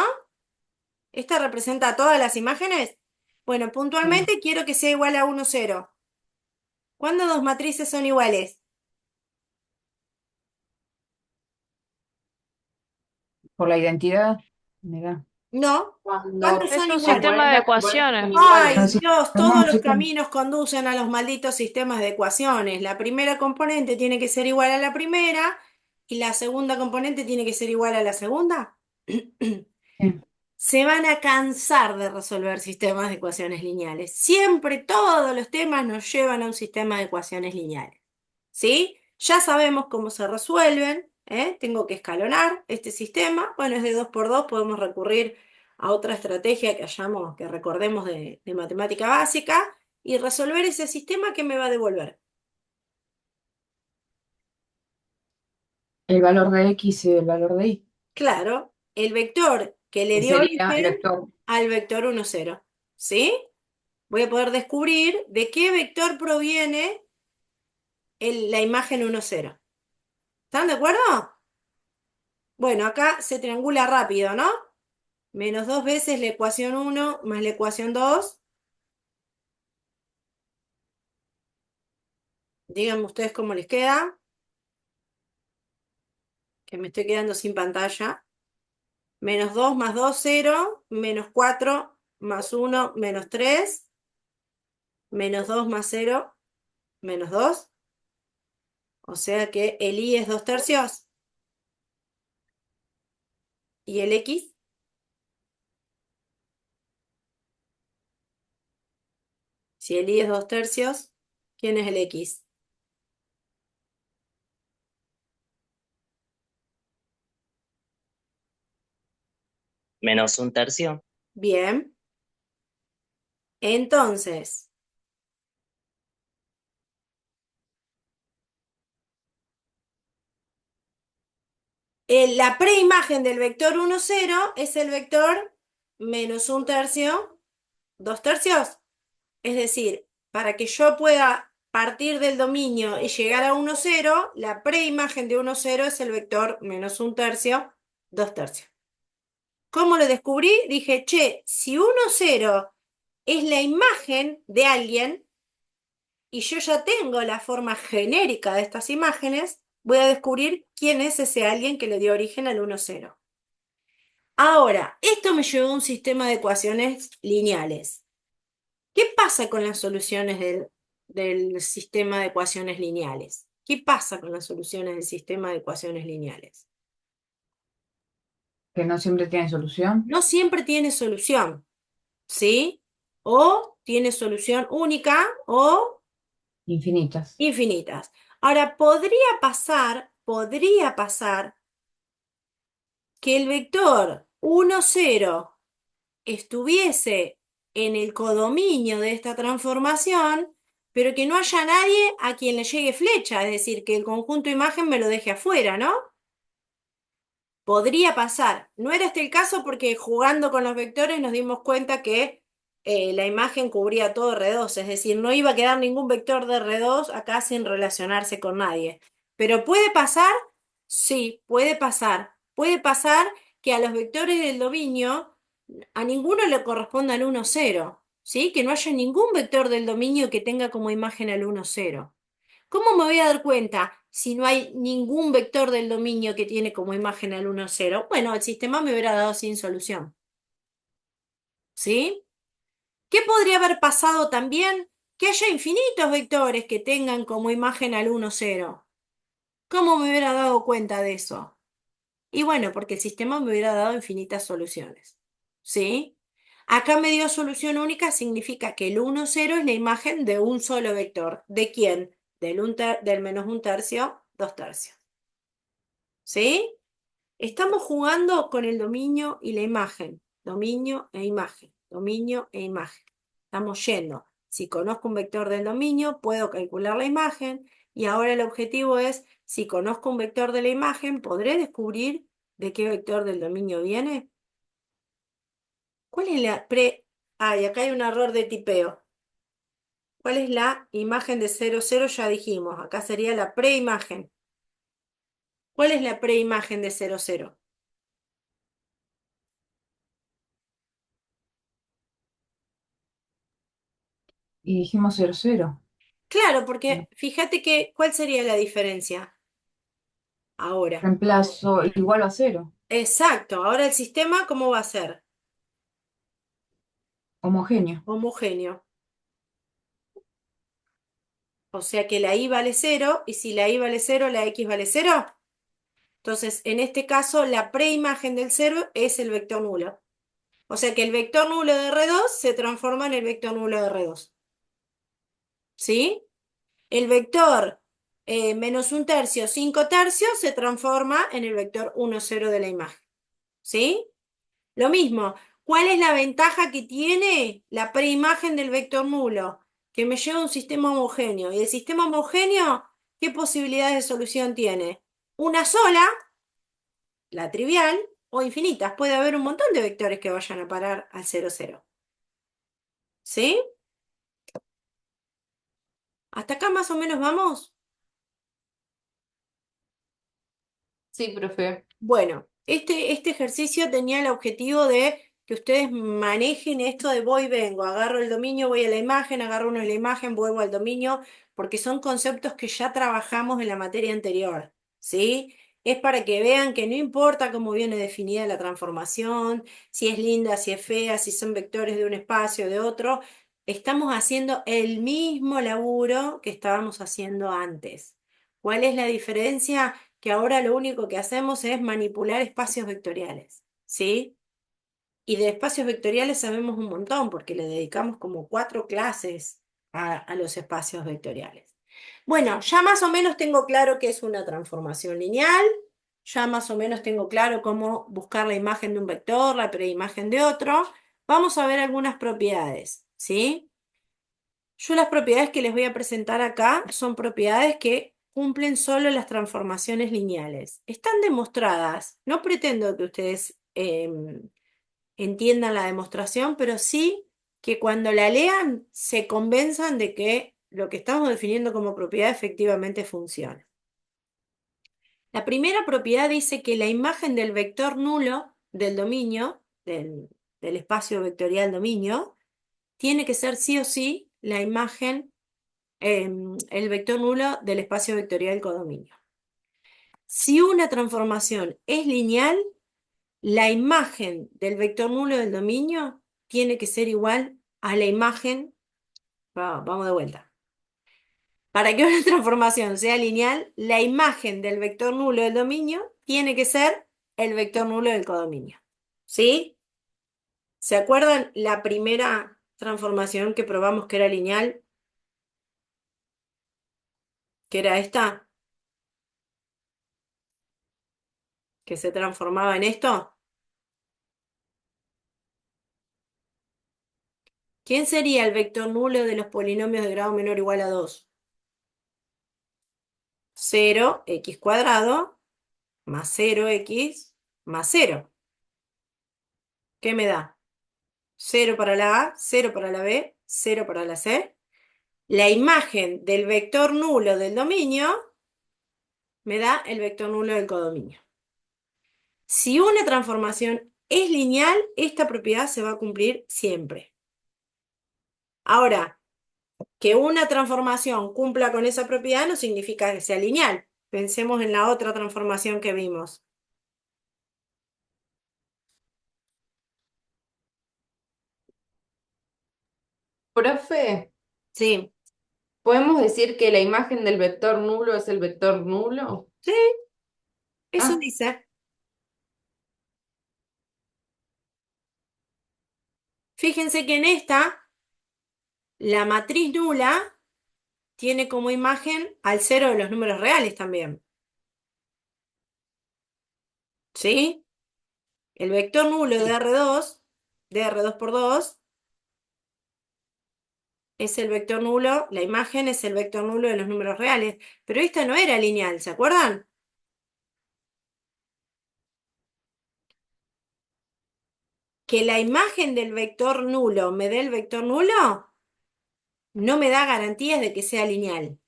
¿Esta representa a todas las imágenes? Bueno, puntualmente quiero que sea igual a 1, 0. ¿Cuándo dos matrices son iguales? Por la identidad. Mira. No. ¿Cuándo Cuando Es son un iguales? sistema de las componentes ecuaciones. son Ay, iguales. Dios, todos Vamos a los checar. caminos conducen a los malditos sistemas de ecuaciones. La primera componente tiene que ser igual a la primera y la segunda componente tiene que ser igual a la segunda. Se van a cansar de resolver sistemas de ecuaciones lineales. Siempre todos los temas nos llevan a un sistema de ecuaciones lineales. ¿Sí? Ya sabemos cómo se resuelven, ¿eh? Tengo que escalonar este sistema. Bueno, es de 2 por 2, podemos recurrir a otra estrategia que recordemos de matemática básica y resolver ese sistema que me va a devolver. El valor de X y el valor de Y. Claro, el vector que le Que dio sería el origen vector. al vector 1, 0. ¿Sí? Voy a poder descubrir de qué vector proviene la imagen 1, 0. ¿Están de acuerdo? Bueno, acá se triangula rápido, ¿no? Menos dos veces la ecuación 1 más la ecuación 2. Díganme ustedes cómo les queda, que me estoy quedando sin pantalla. Menos 2 más 2, 0. Menos 4 más 1, menos 3. Menos 2 más 0, menos 2. O sea que el y es 2 tercios. ¿Y el x? Si el y es 2 tercios, ¿quién es el x? menos un tercio. Bien. Entonces, la preimagen del vector 1, 0 es el vector menos un tercio, 2 tercios. Es decir, para que yo pueda partir del dominio y llegar a 1, 0, la preimagen de 1, 0 es el vector menos un tercio, 2 tercios. ¿Cómo lo descubrí? Dije, che, si 1, 0 es la imagen de alguien y yo ya tengo la forma genérica de estas imágenes, voy a descubrir quién es ese alguien que le dio origen al 1, 0. Ahora, esto me llevó a un sistema de ecuaciones lineales. ¿Qué pasa con las soluciones del sistema de ecuaciones lineales? ¿Qué pasa con las soluciones del sistema de ecuaciones lineales? Que no siempre tiene solución. No siempre tiene solución, ¿sí? O tiene solución única o Infinitas. infinitas. Ahora, podría pasar que el vector 1, 0 estuviese en el codominio de esta transformación, pero que no haya nadie a quien le llegue flecha, es decir, que el conjunto imagen me lo deje afuera, ¿no? Podría pasar. No era este el caso porque jugando con los vectores nos dimos cuenta que la imagen cubría todo R2, es decir, no iba a quedar ningún vector de R2 acá sin relacionarse con nadie. ¿Pero puede pasar? Sí, puede pasar. Puede pasar que a los vectores del dominio a ninguno le corresponda el 1, 0, ¿sí? Que no haya ningún vector del dominio que tenga como imagen el 1, 0. ¿Cómo me voy a dar cuenta si no hay ningún vector del dominio que tiene como imagen al 1, 0? Bueno, el sistema me hubiera dado sin solución. ¿Sí? ¿Qué podría haber pasado también? Que haya infinitos vectores que tengan como imagen al 1, 0. ¿Cómo me hubiera dado cuenta de eso? Y bueno, porque el sistema me hubiera dado infinitas soluciones. ¿Sí? Acá me dio solución única, significa que el 1, 0 es la imagen de un solo vector. ¿De quién? Del menos un tercio, 2 tercios. ¿Sí? Estamos jugando con el dominio y la imagen. Dominio e imagen. Dominio e imagen. Estamos yendo. Si conozco un vector del dominio, puedo calcular la imagen. Y ahora el objetivo es, si conozco un vector de la imagen, ¿podré descubrir de qué vector del dominio viene? ¿Cuál es la pre... Ay, acá hay un error de tipeo. ¿Cuál es la imagen de 0, 0? Ya dijimos. Acá sería la preimagen. ¿Cuál es la preimagen de 0, 0? Y dijimos 0, 0. Claro, porque fíjate que, ¿cuál sería la diferencia ahora? Reemplazo igual a 0. Exacto, ahora el sistema, ¿cómo va a ser? Homogéneo. Homogéneo. O sea que la y vale 0, y si la y vale 0, la x vale 0. Entonces, en este caso, la preimagen del 0 es el vector nulo. O sea que el vector nulo de R2 se transforma en el vector nulo de R2. ¿Sí? El vector menos un tercio, 5 tercios, se transforma en el vector 1, 0 de la imagen. ¿Sí? Lo mismo, ¿cuál es la ventaja que tiene la preimagen del vector nulo? Que me lleva a un sistema homogéneo. ¿Y el sistema homogéneo qué posibilidades de solución tiene? Una sola, la trivial, o infinitas. Puede haber un montón de vectores que vayan a parar al 0, 0. ¿Sí? ¿Hasta acá más o menos vamos? Sí, profe. Bueno, este ejercicio tenía el objetivo de que ustedes manejen esto de voy, vengo, agarro el dominio, voy a la imagen, agarro uno de la imagen, vuelvo al dominio, porque son conceptos que ya trabajamos en la materia anterior, ¿sí? Es para que vean que no importa cómo viene definida la transformación, si es linda, si es fea, si son vectores de un espacio o de otro, estamos haciendo el mismo laburo que estábamos haciendo antes. ¿Cuál es la diferencia? Que ahora lo único que hacemos es manipular espacios vectoriales, ¿sí? Y de espacios vectoriales sabemos un montón porque le dedicamos como 4 clases a los espacios vectoriales. Bueno, ya más o menos tengo claro que es una transformación lineal, ya más o menos tengo claro cómo buscar la imagen de un vector, la preimagen de otro. Vamos a ver algunas propiedades, ¿sí? Yo las propiedades que les voy a presentar acá son propiedades que cumplen solo las transformaciones lineales. Están demostradas. No pretendo que ustedes entiendan la demostración, pero sí que cuando la lean se convenzan de que lo que estamos definiendo como propiedad efectivamente funciona. La primera propiedad dice que la imagen del vector nulo del dominio, del espacio vectorial dominio, tiene que ser sí o sí la imagen, el vector nulo del espacio vectorial codominio. Si una transformación es lineal, la imagen del vector nulo del dominio tiene que ser igual a la imagen, vamos de vuelta. Para que una transformación sea lineal, la imagen del vector nulo del dominio tiene que ser el vector nulo del codominio. ¿Sí? ¿Se acuerdan la primera transformación que probamos que era lineal? Que era esta, que se transformaba en esto. ¿Quién sería el vector nulo de los polinomios de grado menor o igual a 2? 0x cuadrado más 0x más 0. ¿Qué me da? 0 para la A, 0 para la B, 0 para la C. La imagen del vector nulo del dominio me da el vector nulo del codominio. Si una transformación es lineal, esta propiedad se va a cumplir siempre. Ahora, que una transformación cumpla con esa propiedad no significa que sea lineal. Pensemos en la otra transformación que vimos. Profe, Sí, ¿podemos decir que la imagen del vector nulo es el vector nulo? sí, eso Ah, dice. Fíjense que en esta, la matriz nula tiene como imagen al cero de los números reales también. ¿Sí? El vector nulo de sí. R2, de R2 por 2, es el vector nulo, la imagen es el vector nulo de los números reales. Pero esta no era lineal, ¿se acuerdan? Que la imagen del vector nulo me dé el vector nulo, no me da garantías de que sea lineal.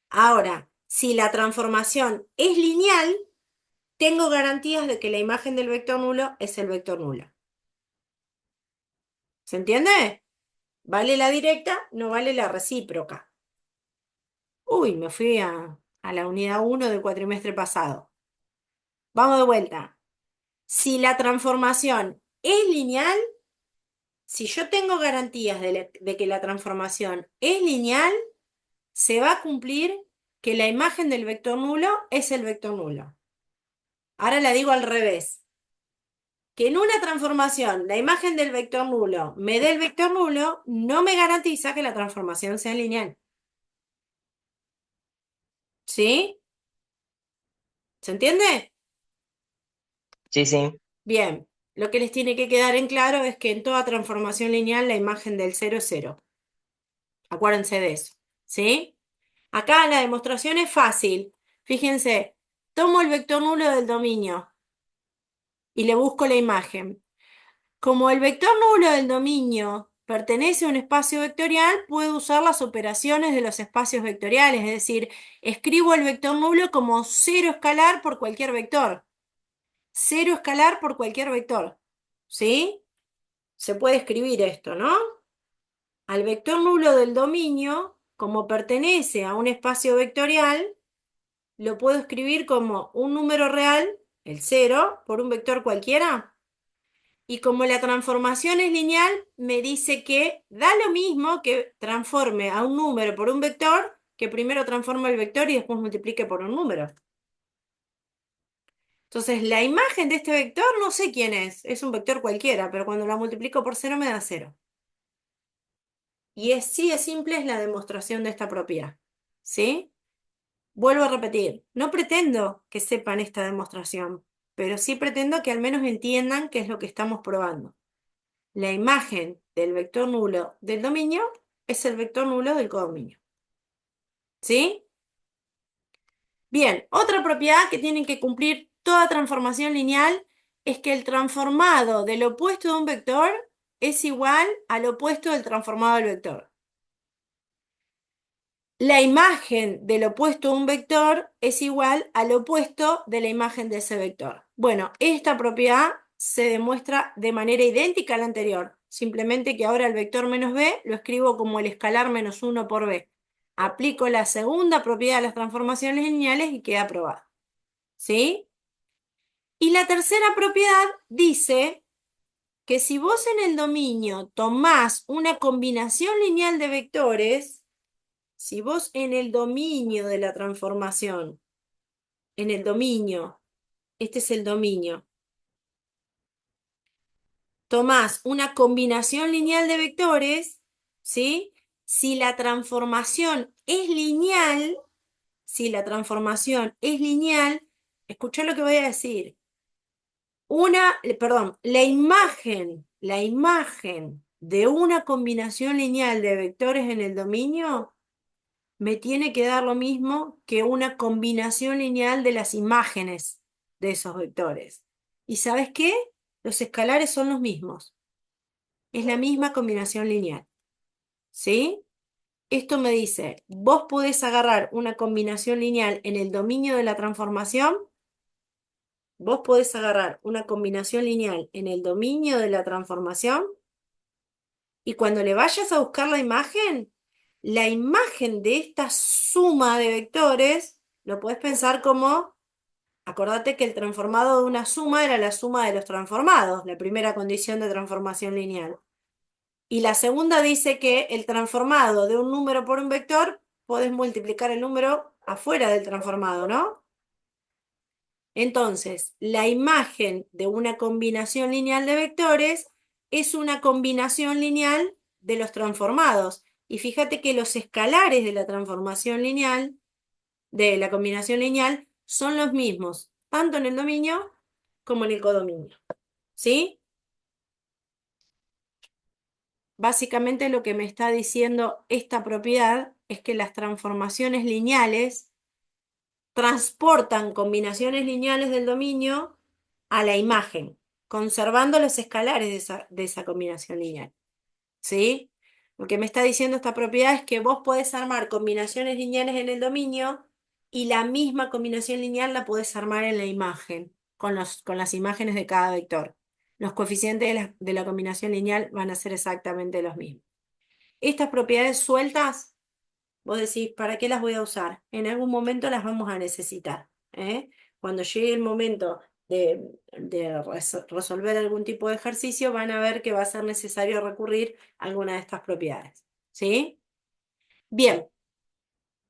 Ahora, si la transformación es lineal, tengo garantías de que la imagen del vector nulo es el vector nulo. ¿Se entiende? Vale la directa, no vale la recíproca. Uy, me fui a la unidad 1 del cuatrimestre pasado. Vamos de vuelta. Si la transformación es lineal, si yo tengo garantías de que la transformación es lineal, se va a cumplir que la imagen del vector nulo es el vector nulo. Ahora la digo al revés. Que en una transformación la imagen del vector nulo me dé el vector nulo, no me garantiza que la transformación sea lineal. ¿Sí? ¿Se entiende? Sí, sí. Bien. Lo que les tiene que quedar en claro es que en toda transformación lineal la imagen del cero es cero. Acuérdense de eso. ¿Sí? Acá la demostración es fácil. Fíjense, tomo el vector nulo del dominio y le busco la imagen. Como el vector nulo del dominio pertenece a un espacio vectorial, puedo usar las operaciones de los espacios vectoriales, es decir, escribo el vector nulo como cero escalar por cualquier vector. Cero escalar por cualquier vector. ¿Sí? Se puede escribir esto, ¿no? Al vector nulo del dominio, como pertenece a un espacio vectorial, lo puedo escribir como un número real, el cero, por un vector cualquiera. Y como la transformación es lineal, me dice que da lo mismo que transforme a un número por un vector, que primero transforme el vector y después multiplique por un número. Entonces, la imagen de este vector no sé quién es un vector cualquiera, pero cuando la multiplico por cero me da cero. Y sí es simple, es la demostración de esta propiedad. ¿Sí? Vuelvo a repetir, no pretendo que sepan esta demostración, pero sí pretendo que al menos entiendan qué es lo que estamos probando. La imagen del vector nulo del dominio es el vector nulo del codominio. ¿Sí? Bien, otra propiedad que tiene que cumplir toda transformación lineal es que el transformado del opuesto de un vector es igual al opuesto del transformado del vector. La imagen del opuesto de un vector es igual al opuesto de la imagen de ese vector. Bueno, esta propiedad se demuestra de manera idéntica a la anterior, simplemente que ahora el vector menos b lo escribo como el escalar menos 1 por b. Aplico la segunda propiedad de las transformaciones lineales y queda aprobada. ¿Sí? Y la tercera propiedad dice que si vos en el dominio tomás una combinación lineal de vectores, si vos en el dominio de la transformación, en el dominio, este es el dominio, tomás una combinación lineal de vectores, ¿sí? Si la transformación es lineal, si la transformación es lineal, escuchá lo que voy a decir. La imagen de una combinación lineal de vectores en el dominio me tiene que dar lo mismo que una combinación lineal de las imágenes de esos vectores. ¿Y sabes qué? Los escalares son los mismos. Es la misma combinación lineal. ¿Sí? Esto me dice, vos podés agarrar una combinación lineal en el dominio de la transformación. Vos podés agarrar una combinación lineal en el dominio de la transformación y cuando le vayas a buscar la imagen de esta suma de vectores, lo podés pensar como, acordate que el transformado de una suma era la suma de los transformados, la primera condición de transformación lineal. Y la segunda dice que el transformado de un número por un vector, podés multiplicar el número afuera del transformado, ¿no? Entonces, la imagen de una combinación lineal de vectores es una combinación lineal de los transformados. Y fíjate que los escalares de la transformación lineal, de la combinación lineal, son los mismos, tanto en el dominio como en el codominio. ¿Sí? Básicamente lo que me está diciendo esta propiedad es que las transformaciones lineales transportan combinaciones lineales del dominio a la imagen, conservando los escalares de esa combinación lineal. ¿Sí? Lo que me está diciendo esta propiedad es que vos podés armar combinaciones lineales en el dominio y la misma combinación lineal la podés armar en la imagen, con las imágenes de cada vector. Los coeficientes de la combinación lineal van a ser exactamente los mismos. Estas propiedades sueltas, vos decís, ¿para qué las voy a usar? En algún momento las vamos a necesitar, ¿eh? Cuando llegue el momento de resolver algún tipo de ejercicio, van a ver que va a ser necesario recurrir a alguna de estas propiedades. ¿Sí? Bien,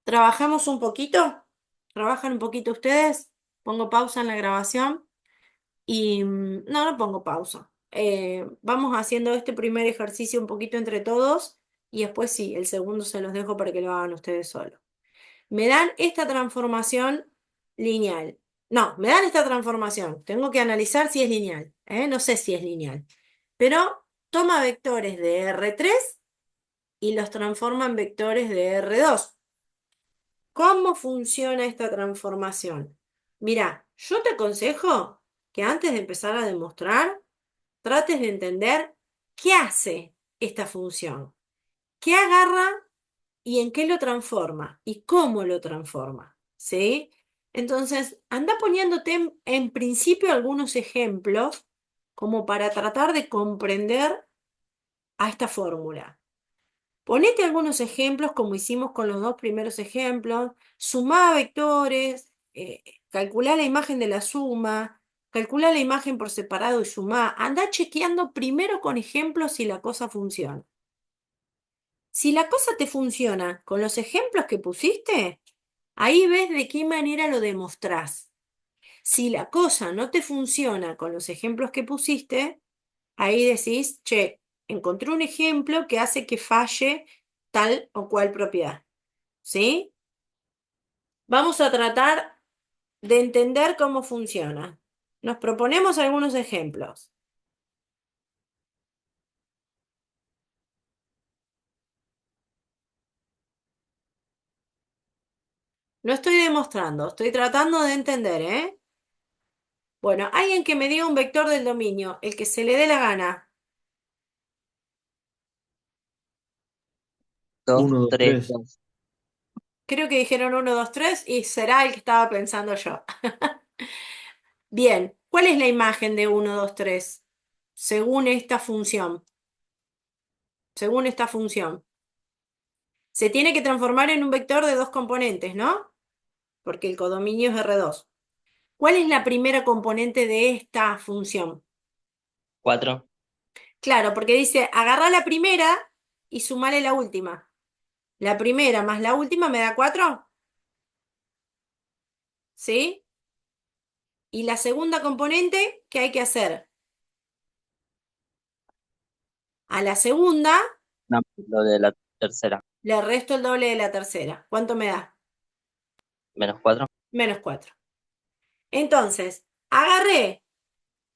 ¿trabajamos un poquito? ¿Trabajan un poquito ustedes? Pongo pausa en la grabación y no pongo pausa. Vamos haciendo este primer ejercicio un poquito entre todos y después sí, el segundo se los dejo para que lo hagan ustedes solos. Me dan esta transformación lineal. No, me dan esta transformación. Tengo que analizar si es lineal. No sé si es lineal. Pero toma vectores de R3 y los transforma en vectores de R2. ¿Cómo funciona esta transformación? Mira, yo te aconsejo que antes de empezar a demostrar, trates de entender qué hace esta función. ¿Qué agarra y en qué lo transforma y cómo lo transforma? ¿Sí? Entonces, anda poniéndote en principio algunos ejemplos como para tratar de comprender a esta fórmula. Ponete algunos ejemplos como hicimos con los dos primeros ejemplos, sumá vectores, calculá la imagen de la suma, calculá la imagen por separado y sumá. Anda chequeando primero con ejemplos si la cosa funciona. Si la cosa te funciona con los ejemplos que pusiste, ahí ves de qué manera lo demostrás. Si la cosa no te funciona con los ejemplos que pusiste, ahí decís, che, encontré un ejemplo que hace que falle tal o cual propiedad. ¿Sí? Vamos a tratar de entender cómo funciona. Nos proponemos algunos ejemplos. No estoy demostrando, estoy tratando de entender, ¿eh? Bueno, alguien que me diga un vector del dominio, el que se le dé la gana. 2, 1, 2, 3, 3. 2. Creo que dijeron 1, 2, 3 y será el que estaba pensando yo. Bien, ¿cuál es la imagen de 1, 2, 3? Según esta función. Según esta función. Se tiene que transformar en un vector de dos componentes, ¿no? Porque el codominio es R2. ¿Cuál es la primera componente de esta función? 4. Claro, porque dice, agarra la primera y sumale la última. La primera más la última me da 4, ¿sí? Y la segunda componente, ¿qué hay que hacer? A la segunda No, lo de la tercera. le resto el doble de la tercera. ¿Cuánto me da? Menos 4. Menos 4. Entonces, agarré,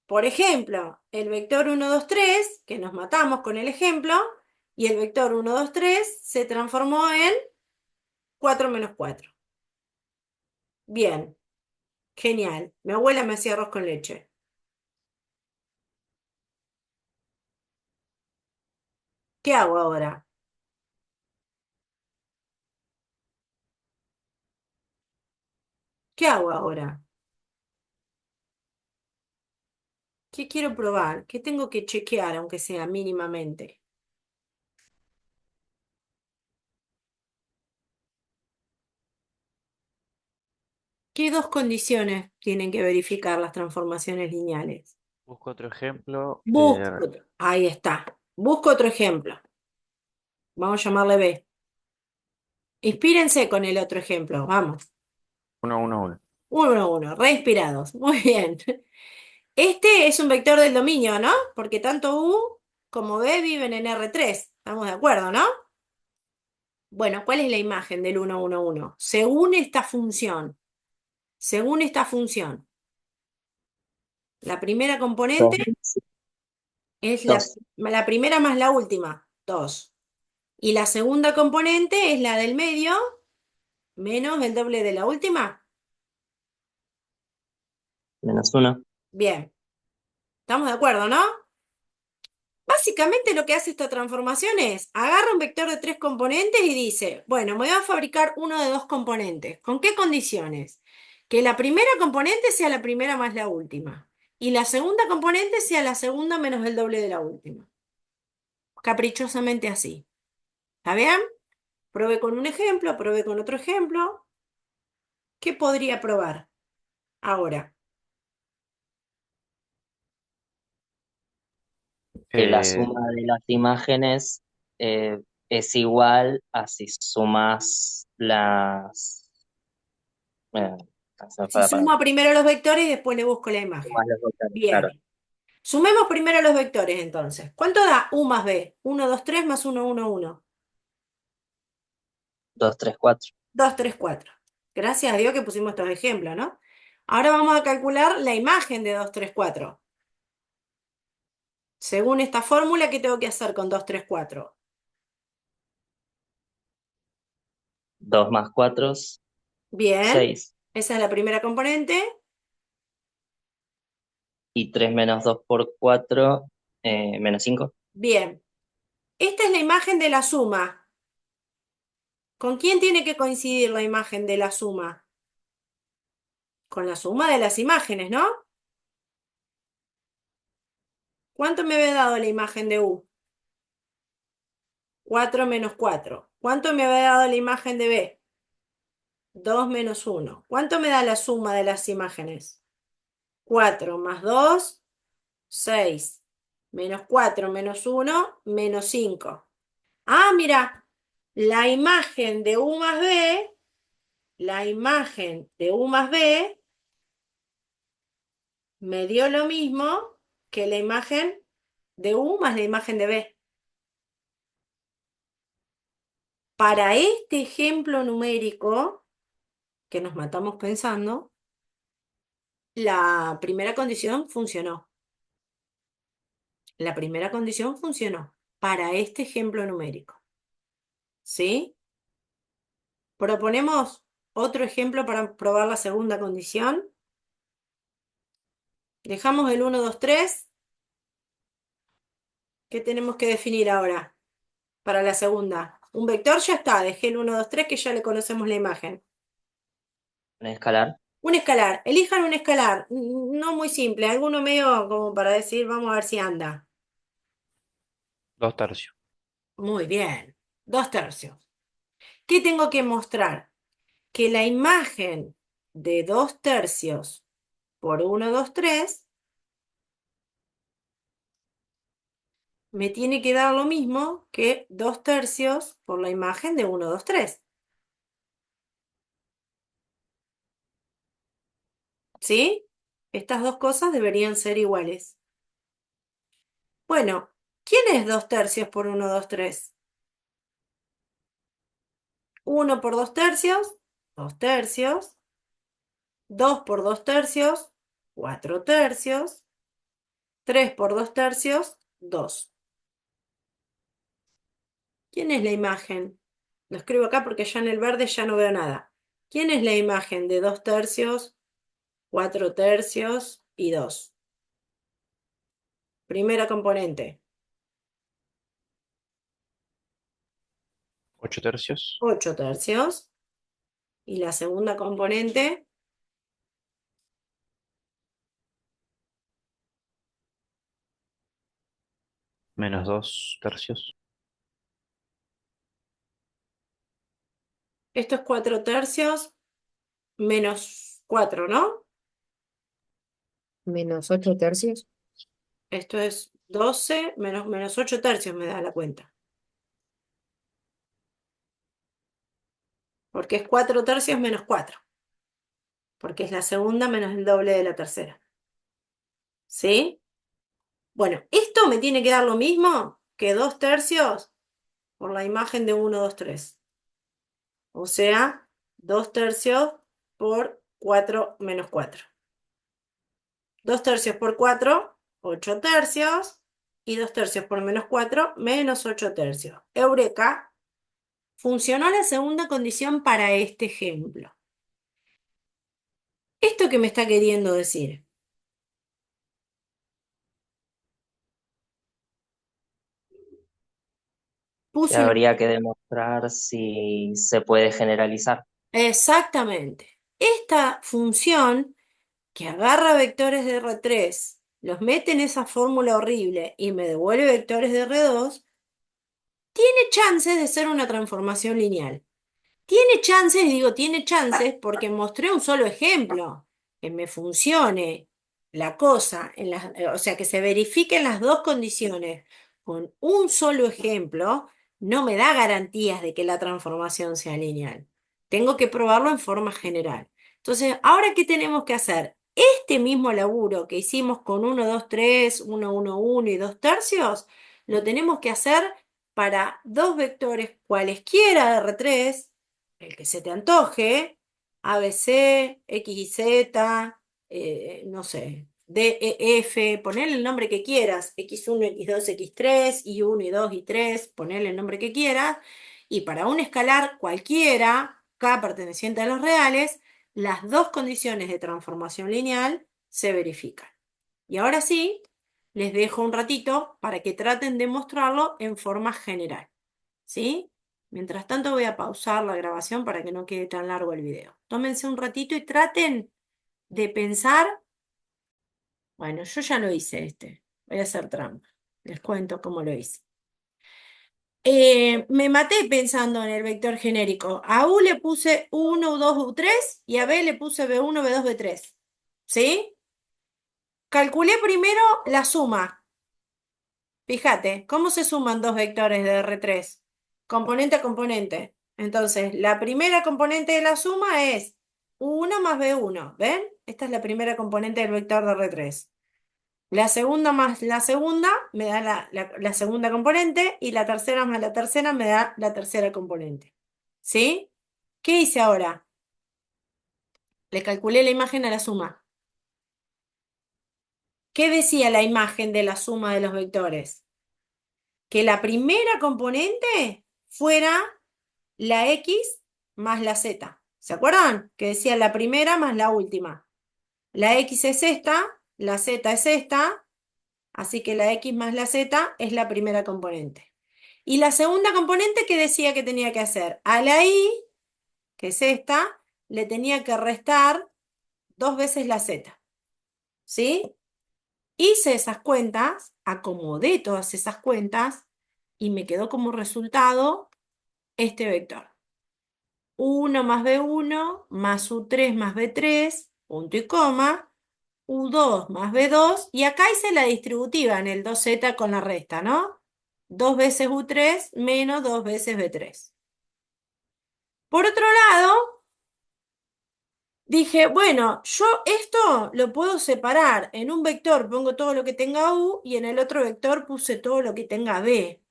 por ejemplo, el vector 1, 2, 3, que nos matamos con el ejemplo, y el vector 1, 2, 3 se transformó en 4 menos 4. Bien, genial. Mi abuela me hacía arroz con leche. ¿Qué hago ahora? ¿Qué hago ahora? ¿Qué quiero probar? ¿Qué tengo que chequear, aunque sea mínimamente? ¿Qué dos condiciones tienen que verificar las transformaciones lineales? Busco otro ejemplo. Busco, ahí está. Busco otro ejemplo. Vamos a llamarle B. Inspírense con el otro ejemplo. Vamos. 1, 1, 1. Uno, uno. Re inspirados. Muy bien. Este es un vector del dominio, ¿no? Porque tanto U como B viven en R3. ¿Estamos de acuerdo, no? Bueno, ¿cuál es la imagen del 1, 1, 1? Según esta función. Según esta función. La primera 2. componente es 2. la primera más la última. 2. Y la segunda componente es la del medio menos el doble de la última. Menos 1. Bien. ¿Estamos de acuerdo, no? Básicamente lo que hace esta transformación es, agarra un vector de tres componentes y dice, bueno, me voy a fabricar uno de dos componentes. ¿Con qué condiciones? Que la primera componente sea la primera más la última. Y la segunda componente sea la segunda menos el doble de la última. Caprichosamente así. ¿Está bien? Probé con un ejemplo, probé con otro ejemplo. ¿Qué podría probar ahora? Que la suma de las imágenes es igual a si sumas las. eh, se me fue Si la palabra. sumo primero los vectores y después le busco la Sumas imagen. los vectores, claro. Bien. Sumemos primero los vectores entonces. ¿Cuánto da U más B? 1, 2, 3 más 1, 1, 1. 2, 3, 4. 2, 3, 4. Gracias a Dios que pusimos estos ejemplos, ¿no? Ahora vamos a calcular la imagen de 2, 3, 4. Según esta fórmula, ¿qué tengo que hacer con 2, 3, 4? 2 más 4, Bien, 6. esa es la primera componente. Y 3 menos 2 por 4, menos 5. Bien, esta es la imagen de la suma. ¿Con quién tiene que coincidir la imagen de la suma? Con la suma de las imágenes, ¿no? ¿Cuánto me había dado la imagen de U? 4 menos 4. ¿Cuánto me había dado la imagen de B? 2 menos 1. ¿Cuánto me da la suma de las imágenes? 4 más 2, 6. Menos 4 menos 1, menos 5. Ah, mira, la imagen de U más B, la imagen de U más B me dio lo mismo que la imagen de U más la imagen de B. Para este ejemplo numérico, que nos matamos pensando, la primera condición funcionó. La primera condición funcionó para este ejemplo numérico. ¿Sí? Proponemos otro ejemplo para probar la segunda condición. Dejamos el 1, 2, 3. ¿Qué tenemos que definir ahora para la segunda? Un vector ya está, dejé el 1, 2, 3 que ya le conocemos la imagen. Un escalar. Un escalar, elijan un escalar, no muy simple, alguno medio como para decir, vamos a ver si anda. 2 tercios. Muy bien, 2 tercios. ¿Qué tengo que mostrar? Que la imagen de 2 tercios por 1, 2, 3 me tiene que dar lo mismo que 2 tercios por la imagen de 1, 2, 3. ¿Sí? Estas dos cosas deberían ser iguales. Bueno, ¿quién es 2 tercios por 1, 2, 3? 1 por 2 tercios, 2 tercios. 2 por 2 tercios, 4 tercios. 3 por 2 tercios, 2. ¿Quién es la imagen? Lo escribo acá porque ya en el verde ya no veo nada. ¿Quién es la imagen de 2 tercios, 4 tercios y 2? Primera componente, 8 tercios. 8 tercios. Y la segunda componente, Menos 2 tercios. esto es 4 tercios menos 4, ¿no? Menos 8 tercios. Esto es 12 menos 8 tercios me da la cuenta. Porque es 4 tercios menos 4. Porque es la segunda menos el doble de la tercera. ¿Sí? Bueno, esto me tiene que dar lo mismo que 2 tercios por la imagen de 1, 2, 3. O sea, 2 tercios por 4 menos 4. 2 tercios por 4, 8 tercios. Y 2 tercios por menos 4, menos 8 tercios. Eureka, funcionó la segunda condición para este ejemplo. ¿Esto qué me está queriendo decir? Que Puse una... habría que demostrar si se puede generalizar. Exactamente. Esta función que agarra vectores de R3, los mete en esa fórmula horrible y me devuelve vectores de R2, tiene chances de ser una transformación lineal. Tiene chances, digo, tiene chances porque mostré un solo ejemplo, que me funcione la cosa, o sea, que se verifiquen las dos condiciones con un solo ejemplo, no me da garantías de que la transformación sea lineal. Tengo que probarlo en forma general. Entonces, ¿ahora qué tenemos que hacer? Este mismo laburo que hicimos con 1, 2, 3, 1, 1, 1 y 2 tercios, lo tenemos que hacer para dos vectores cualesquiera de R3, el que se te antoje, ABC, X y Z, no sé, D, E, F, ponele el nombre que quieras, X1, X2, X3, Y1, Y2, Y3, ponele el nombre que quieras, y para un escalar cualquiera, K perteneciente a los reales, las dos condiciones de transformación lineal se verifican. Y ahora sí, les dejo un ratito para que traten de mostrarlo en forma general. ¿Sí? Mientras tanto voy a pausar la grabación para que no quede tan largo el video. Tómense un ratito y traten de pensar. Bueno, yo ya lo hice este. Voy a hacer trampa. Les cuento cómo lo hice. Me maté pensando en el vector genérico. A U le puse U1, U2, U3 y a B le puse B1, B2, B3. ¿Sí? Calculé primero la suma. Fíjate, ¿cómo se suman dos vectores de R3? Componente a componente. Entonces, la primera componente de la suma es 1 más B1. ¿Ven? Esta es la primera componente del vector de R3. La segunda más la segunda me da la segunda componente y la tercera más la tercera me da la tercera componente. ¿Sí? ¿Qué hice ahora? Le calculé la imagen a la suma. ¿Qué decía la imagen de la suma de los vectores? Que la primera componente fuera la X más la Z. ¿Se acuerdan? Que decía la primera más la última. La X es esta, la Z es esta, así que la X más la Z es la primera componente. Y la segunda componente, ¿qué decía que tenía que hacer? A la Y, que es esta, le tenía que restar 2 veces la Z. ¿Sí? Hice esas cuentas, acomodé todas esas cuentas y me quedó como resultado este vector. 1 más B1 más U3 más B3, punto y coma, U2 más B2, y acá hice la distributiva en el 2Z con la resta, ¿no? 2 veces U3 menos 2 veces B3. Por otro lado, dije, bueno, yo esto lo puedo separar. En un vector pongo todo lo que tenga U y en el otro vector puse todo lo que tenga B.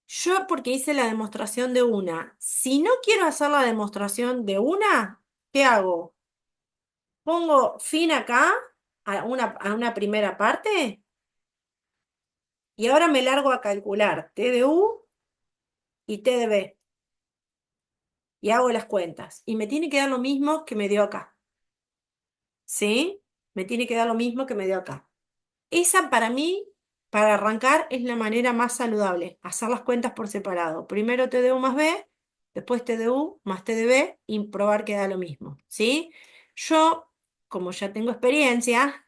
Yo porque hice la demostración de una. Si no quiero hacer la demostración de una, ¿qué hago? Pongo fin acá a una primera parte y ahora me largo a calcular T de U y T de B. Y hago las cuentas. Y me tiene que dar lo mismo que me dio acá. ¿Sí? Me tiene que dar lo mismo que me dio acá. Esa para mí, para arrancar, es la manera más saludable. Hacer las cuentas por separado. Primero T de U más B, después T de U más T de B y probar que da lo mismo. ¿Sí? Yo, como ya tengo experiencia,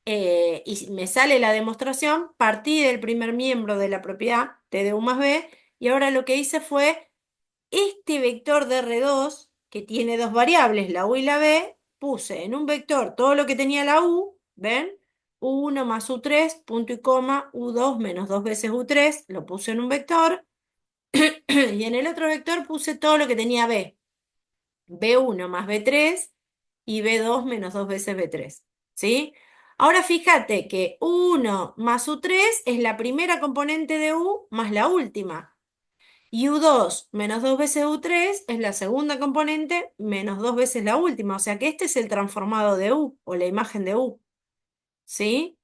y me sale la demostración, partí del primer miembro de la propiedad T de U más B y ahora lo que hice fue este vector de R2 que tiene dos variables, la U y la B, puse en un vector todo lo que tenía la U, ¿ven? U1 más U3, punto y coma, U2 menos 2 veces U3, lo puse en un vector, y en el otro vector puse todo lo que tenía B, B1 más B3 y B2 menos 2 veces B3, ¿sí? Ahora fíjate que U1 más U3 es la primera componente de U más la última. Y U2 menos 2 veces U3 es la segunda componente menos 2 veces la última. O sea que este es el transformado de U o la imagen de U. ¿Sí?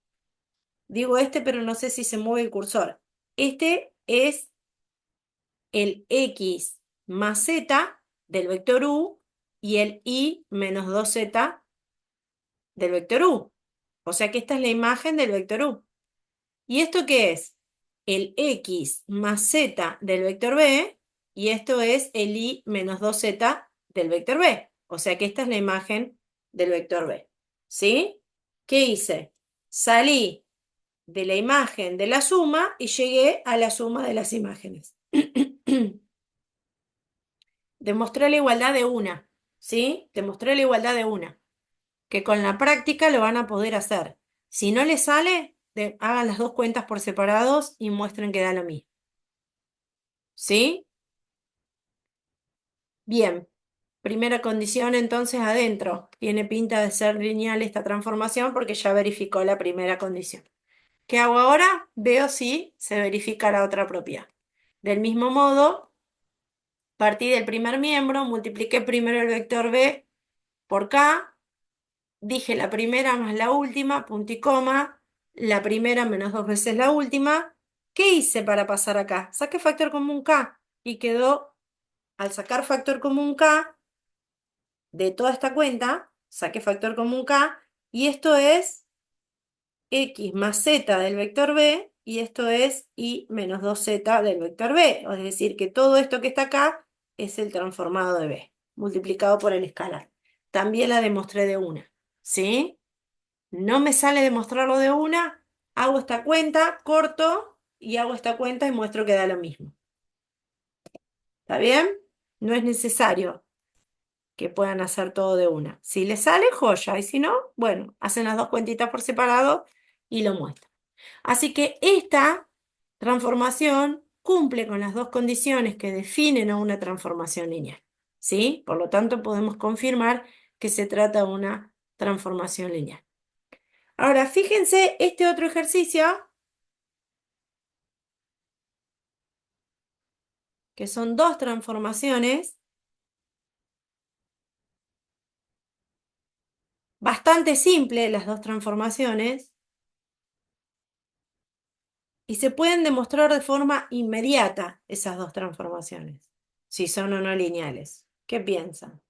Digo este, pero no sé si se mueve el cursor. Este es el X más Z del vector U y el Y menos 2Z del vector U. O sea que esta es la imagen del vector U. ¿Y esto qué es? El X más Z del vector B y esto es el Y menos 2Z del vector B. O sea que esta es la imagen del vector B. ¿Sí? ¿Qué hice? Salí de la imagen de la suma y llegué a la suma de las imágenes. Demostré la igualdad de una. ¿Sí? Demostré la igualdad de una. Que con la práctica lo van a poder hacer. Si no les sale, hagan las dos cuentas por separados y muestren que da lo mismo. ¿Sí? Bien. Primera condición entonces adentro. Tiene pinta de ser lineal esta transformación porque ya verificó la primera condición. ¿Qué hago ahora? Veo si se verifica la otra propiedad. Del mismo modo, partí del primer miembro, multipliqué primero el vector B por K. Dije la primera más la última, punto y coma, la primera menos 2 veces la última. ¿Qué hice para pasar acá? Saqué factor común K y quedó, al sacar factor común K de toda esta cuenta, saqué factor común K y esto es X más Z del vector B y esto es Y menos 2Z del vector B. Es decir, que todo esto que está acá es el transformado de B, multiplicado por el escalar. También la demostré de una, ¿sí? No me sale demostrarlo de una, hago esta cuenta, corto y hago esta cuenta y muestro que da lo mismo. ¿Está bien? No es necesario que puedan hacer todo de una. Si les sale, joya, y si no, bueno, hacen las dos cuentitas por separado y lo muestran. Así que esta transformación cumple con las dos condiciones que definen a una transformación lineal. ¿Sí? Por lo tanto, podemos confirmar que se trata de una transformación lineal. Ahora, fíjense este otro ejercicio, que son dos transformaciones. Bastante simple las dos transformaciones y se pueden demostrar de forma inmediata esas dos transformaciones, si son o no lineales. ¿Qué piensan?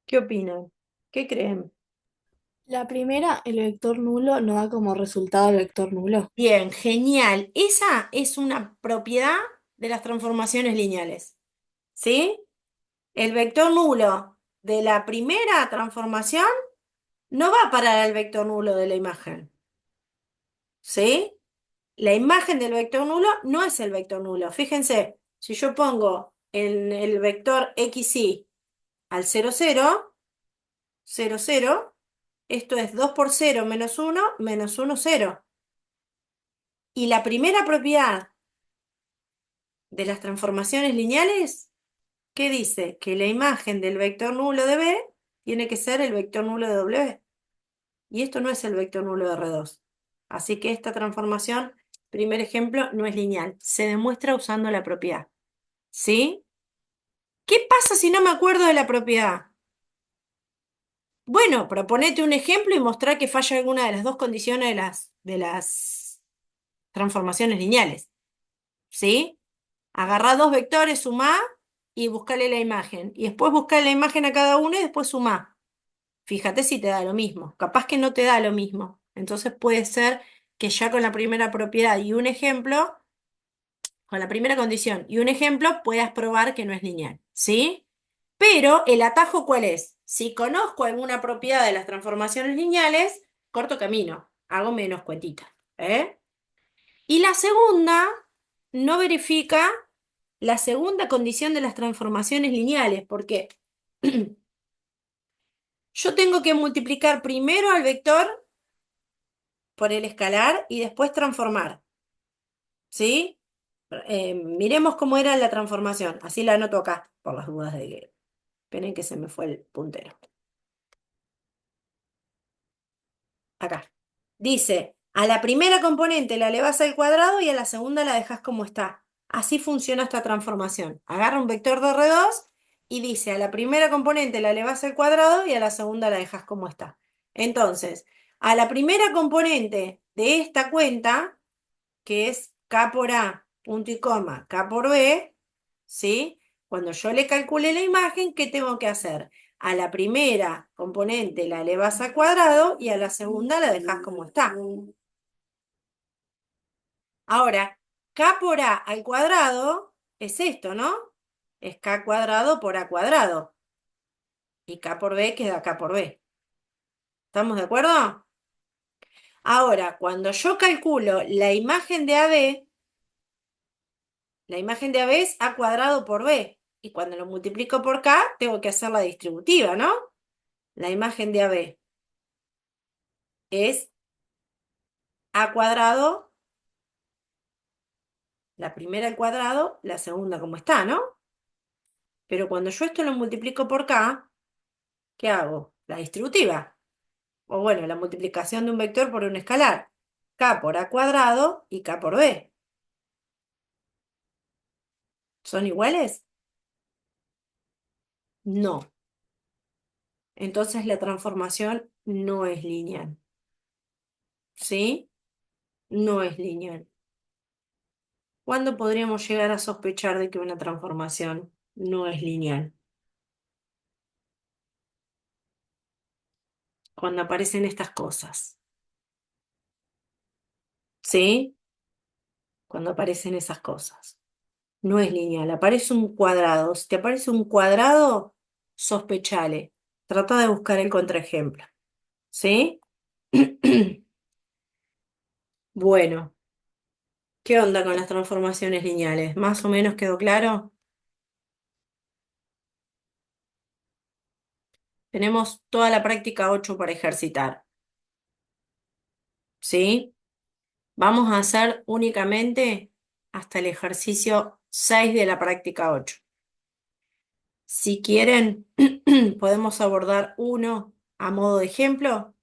¿Qué opinan? ¿Qué creen? La primera, el vector nulo, no da como resultado el vector nulo. Bien, genial. Esa es una propiedad de las transformaciones lineales. ¿Sí? El vector nulo de la primera transformación no va a parar al vector nulo de la imagen. ¿Sí? La imagen del vector nulo no es el vector nulo. Fíjense, si yo pongo en el vector xy al 0, 0, 0, 0, esto es 2 por 0 menos 1, 0. Y la primera propiedad de las transformaciones lineales, ¿qué dice? Que la imagen del vector nulo de B tiene que ser el vector nulo de W. Y esto no es el vector nulo de R2. Así que esta transformación, primer ejemplo, no es lineal. Se demuestra usando la propiedad. ¿Sí? ¿Qué pasa si no me acuerdo de la propiedad? Bueno, proponete un ejemplo y mostrá que falla alguna de las dos condiciones de las transformaciones lineales. ¿Sí? Agarrá dos vectores, sumá y buscale la imagen. Y después buscá la imagen a cada uno y después sumá. Fíjate si te da lo mismo. Capaz que no te da lo mismo. Entonces puede ser que ya con la primera propiedad y un ejemplo, con la primera condición y un ejemplo, puedas probar que no es lineal. ¿Sí? Pero el atajo, ¿cuál es? Si conozco alguna propiedad de las transformaciones lineales, corto camino, hago menos cuentita. ¿Eh? Y la segunda no verifica la segunda condición de las transformaciones lineales, porque yo tengo que multiplicar primero al vector por el escalar y después transformar. ¿Sí? Miremos cómo era la transformación. Así la anoto acá, por las dudas de que... Esperen que se me fue el puntero. Acá. Dice, a la primera componente la elevas al cuadrado y a la segunda la dejas como está. Así funciona esta transformación. Agarra un vector de R2 y dice, a la primera componente la elevas al cuadrado y a la segunda la dejas como está. Entonces, a la primera componente de esta cuenta, que es K por A, punto y coma, K por B, ¿sí? Cuando yo le calcule la imagen, ¿qué tengo que hacer? A la primera componente la elevas al cuadrado y a la segunda la dejas como está. Ahora, K por A al cuadrado es esto, ¿no? Es K cuadrado por A cuadrado. Y K por B queda K por B. ¿Estamos de acuerdo? Ahora, cuando yo calculo la imagen de AB, la imagen de AB es A cuadrado por B. Y cuando lo multiplico por K, tengo que hacer la distributiva, ¿no? La imagen de AB es A cuadrado, la primera al cuadrado, la segunda como está, ¿no? Pero cuando yo esto lo multiplico por K, ¿qué hago? La distributiva. O bueno, la multiplicación de un vector por un escalar. K por A cuadrado y K por B. ¿Son iguales? No. Entonces la transformación no es lineal. ¿Sí? No es lineal. ¿Cuándo podríamos llegar a sospechar de que una transformación no es lineal? Cuando aparecen estas cosas. ¿Sí? Cuando aparecen esas cosas. No es lineal, aparece un cuadrado. Si te aparece un cuadrado, sospechale. Trata de buscar el contraejemplo. ¿Sí? Bueno, ¿qué onda con las transformaciones lineales? ¿Más o menos quedó claro? Tenemos toda la práctica 8 para ejercitar. ¿Sí? Vamos a hacer únicamente hasta el ejercicio 6 de la práctica 8. Si quieren, podemos abordar uno a modo de ejemplo.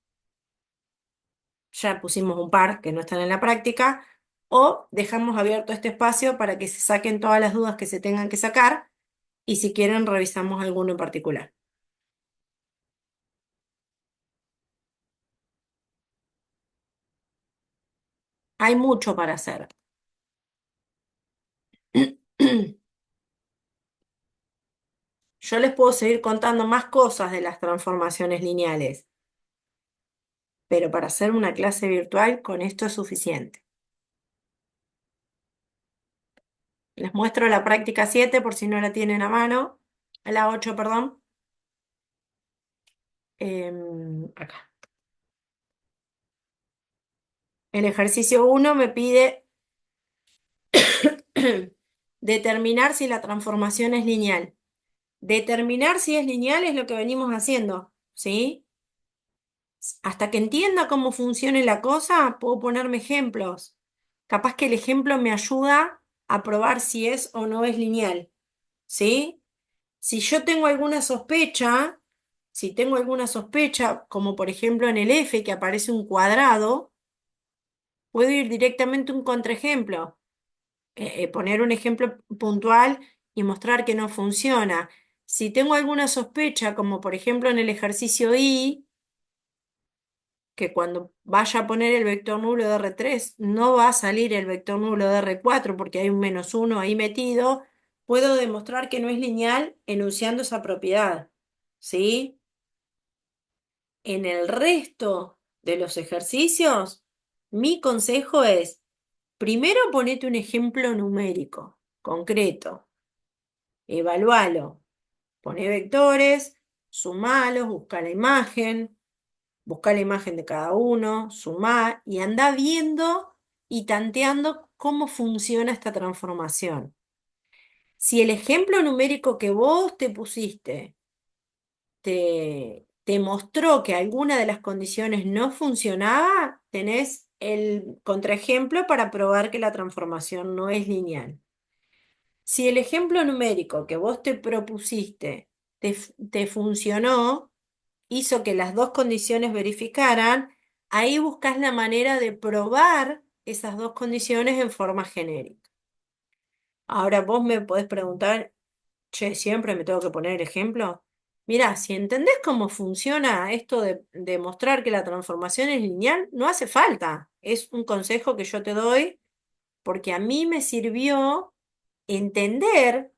ya pusimos un par que no están en la práctica, o dejamos abierto este espacio para que se saquen todas las dudas que se tengan que sacar y si quieren revisamos alguno en particular. Hay mucho para hacer. Yo les puedo seguir contando más cosas de las transformaciones lineales, pero para hacer una clase virtual con esto es suficiente. Les muestro la práctica 7 por si no la tienen a mano, la 8, perdón. Acá. El ejercicio 1 me pide determinar si la transformación es lineal. Determinar si es lineal es lo que venimos haciendo, ¿sí? Hasta que entienda cómo funcione la cosa, puedo ponerme ejemplos. Capaz que el ejemplo me ayuda a probar si es o no es lineal, ¿sí? Si yo tengo alguna sospecha, si tengo alguna sospecha, como por ejemplo en el F que aparece un cuadrado, puedo ir directamente a un contraejemplo, poner un ejemplo puntual y mostrar que no funciona. Si tengo alguna sospecha, como por ejemplo en el ejercicio I, que cuando vaya a poner el vector nulo de R3 no va a salir el vector nulo de R4 porque hay un -1 ahí metido, puedo demostrar que no es lineal enunciando esa propiedad, ¿sí? En el resto de los ejercicios, mi consejo es, primero ponete un ejemplo numérico, concreto, evalualo, poné vectores, sumalos, busca la imagen de cada uno, sumá y anda viendo y tanteando cómo funciona esta transformación. Si el ejemplo numérico que vos te pusiste te mostró que alguna de las condiciones no funcionaba, tenés el contraejemplo para probar que la transformación no es lineal. Si el ejemplo numérico que vos te propusiste te funcionó, hizo que las dos condiciones verificaran, ahí buscas la manera de probar esas dos condiciones en forma genérica. Ahora vos me podés preguntar, che, ¿siempre me tengo que poner el ejemplo? Mirá, si entendés cómo funciona esto de mostrar que la transformación es lineal, no hace falta. Es un consejo que yo te doy porque a mí me sirvió entender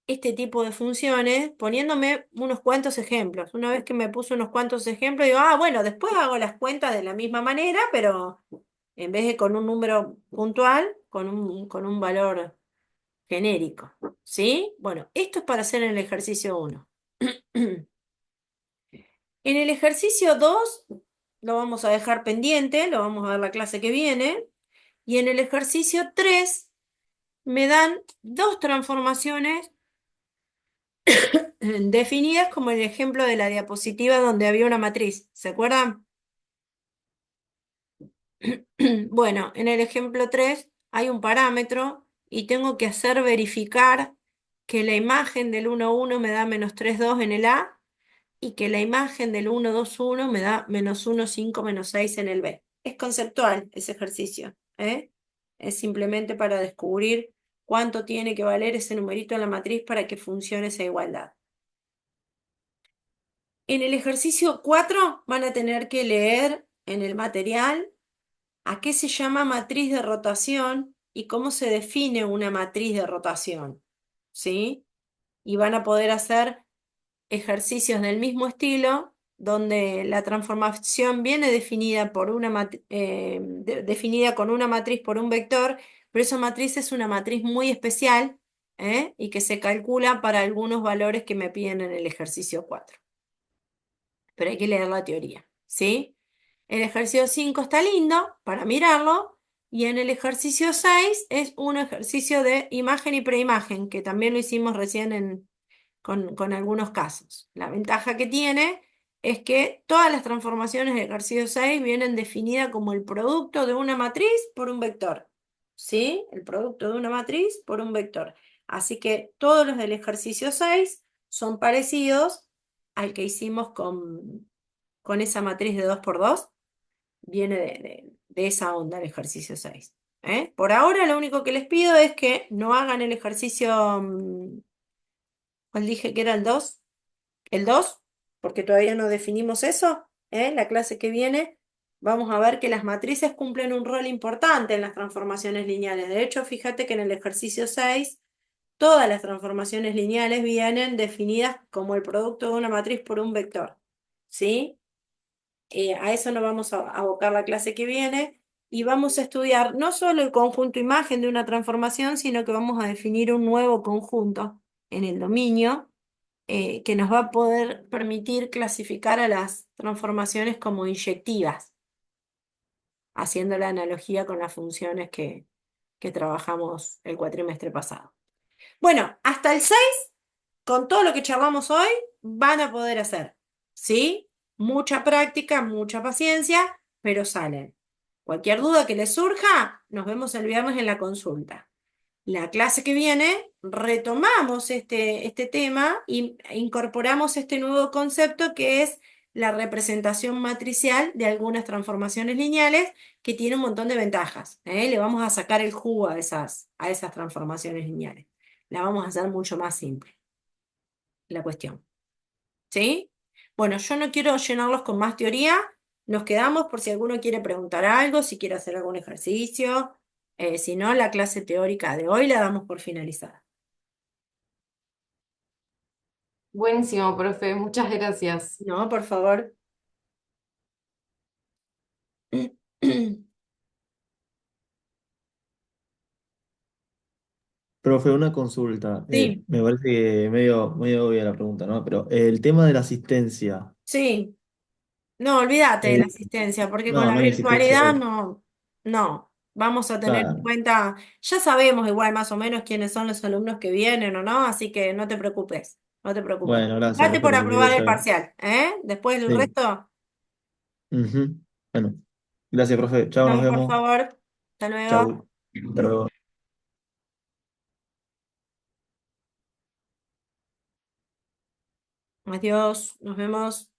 este tipo de funciones poniéndome unos cuantos ejemplos. Una vez que me puse unos cuantos ejemplos, digo, bueno, después hago las cuentas de la misma manera, pero en vez de con un número puntual, con un valor genérico. ¿Sí? Bueno, esto es para hacer en el ejercicio 1. En el ejercicio 2 lo vamos a dejar pendiente, lo vamos a ver la clase que viene. Y en el ejercicio 3 me dan dos transformaciones definidas como el ejemplo de la diapositiva donde había una matriz. ¿Se acuerdan? Bueno, en el ejemplo 3 hay un parámetro y tengo que hacer verificar que la imagen del 1, 1 me da -3,2 en el A y que la imagen del 1, 2, 1 me da -1, 5, -6 en el B. Es conceptual ese ejercicio, ¿eh? Es simplemente para descubrir cuánto tiene que valer ese numerito en la matriz para que funcione esa igualdad. En el ejercicio 4 van a tener que leer en el material a qué se llama matriz de rotación y cómo se define una matriz de rotación, ¿sí? Y van a poder hacer ejercicios del mismo estilo, donde la transformación viene definida por definida con una matriz por un vector, pero esa matriz es una matriz muy especial, y que se calcula para algunos valores que me piden en el ejercicio 4. Pero hay que leer la teoría, ¿sí? El ejercicio 5 está lindo para mirarlo, y en el ejercicio 6 es un ejercicio de imagen y preimagen, que también lo hicimos recién con algunos casos. La ventaja que tiene es que todas las transformaciones del ejercicio 6 vienen definidas como el producto de una matriz por un vector, ¿sí? El producto de una matriz por un vector. Así que todos los del ejercicio 6 son parecidos al que hicimos con esa matriz de 2 por 2. viene de esa onda el ejercicio 6. ¿Eh? Por ahora lo único que les pido es que no hagan el ejercicio, ¿cuál dije que era el 2? El 2, porque todavía no definimos eso. ¿Eh? La clase que viene vamos a ver que las matrices cumplen un rol importante en las transformaciones lineales. De hecho, fíjate que en el ejercicio 6 todas las transformaciones lineales vienen definidas como el producto de una matriz por un vector. ¿Sí? A eso nos vamos a abocar la clase que viene y vamos a estudiar no solo el conjunto imagen de una transformación, sino que vamos a definir un nuevo conjunto en el dominio que nos va a poder permitir clasificar a las transformaciones como inyectivas, haciendo la analogía con las funciones que trabajamos el cuatrimestre pasado. Bueno, hasta el 6 con todo lo que charlamos hoy, van a poder hacer, ¿sí? Mucha práctica, mucha paciencia, pero salen. Cualquier duda que les surja, nos vemos el viernes en la consulta. La clase que viene, retomamos este tema e incorporamos este nuevo concepto que es la representación matricial de algunas transformaciones lineales que tiene un montón de ventajas. ¿Eh? Le vamos a sacar el jugo a esas transformaciones lineales. La vamos a hacer mucho más simple la cuestión. ¿Sí? Bueno, yo no quiero llenarlos con más teoría. Nos quedamos por si alguno quiere preguntar algo, si quiere hacer algún ejercicio. Si no, la clase teórica de hoy la damos por finalizada. Buenísimo, profe, muchas gracias. No, por favor. Profe, una consulta. Sí, Me parece que medio obvia la pregunta, ¿no? Pero el tema de la asistencia. sí. No, olvídate de la eh, asistencia, porque con no, la no hay asistencia virtualidad hoy. no, no. Vamos a tener en Claro. cuenta, ya sabemos igual más o menos quiénes son los alumnos que vienen o no, así que no te preocupes, no te preocupes. Bueno, gracias, Date profe, por lo entendí, aprobar el está bien. parcial, ¿eh? Después el Sí. resto, Ujú. Bueno, gracias, profe. Chao, nos no, por vemos. favor. Hasta luego. Chau. Hasta luego. Adiós, nos vemos.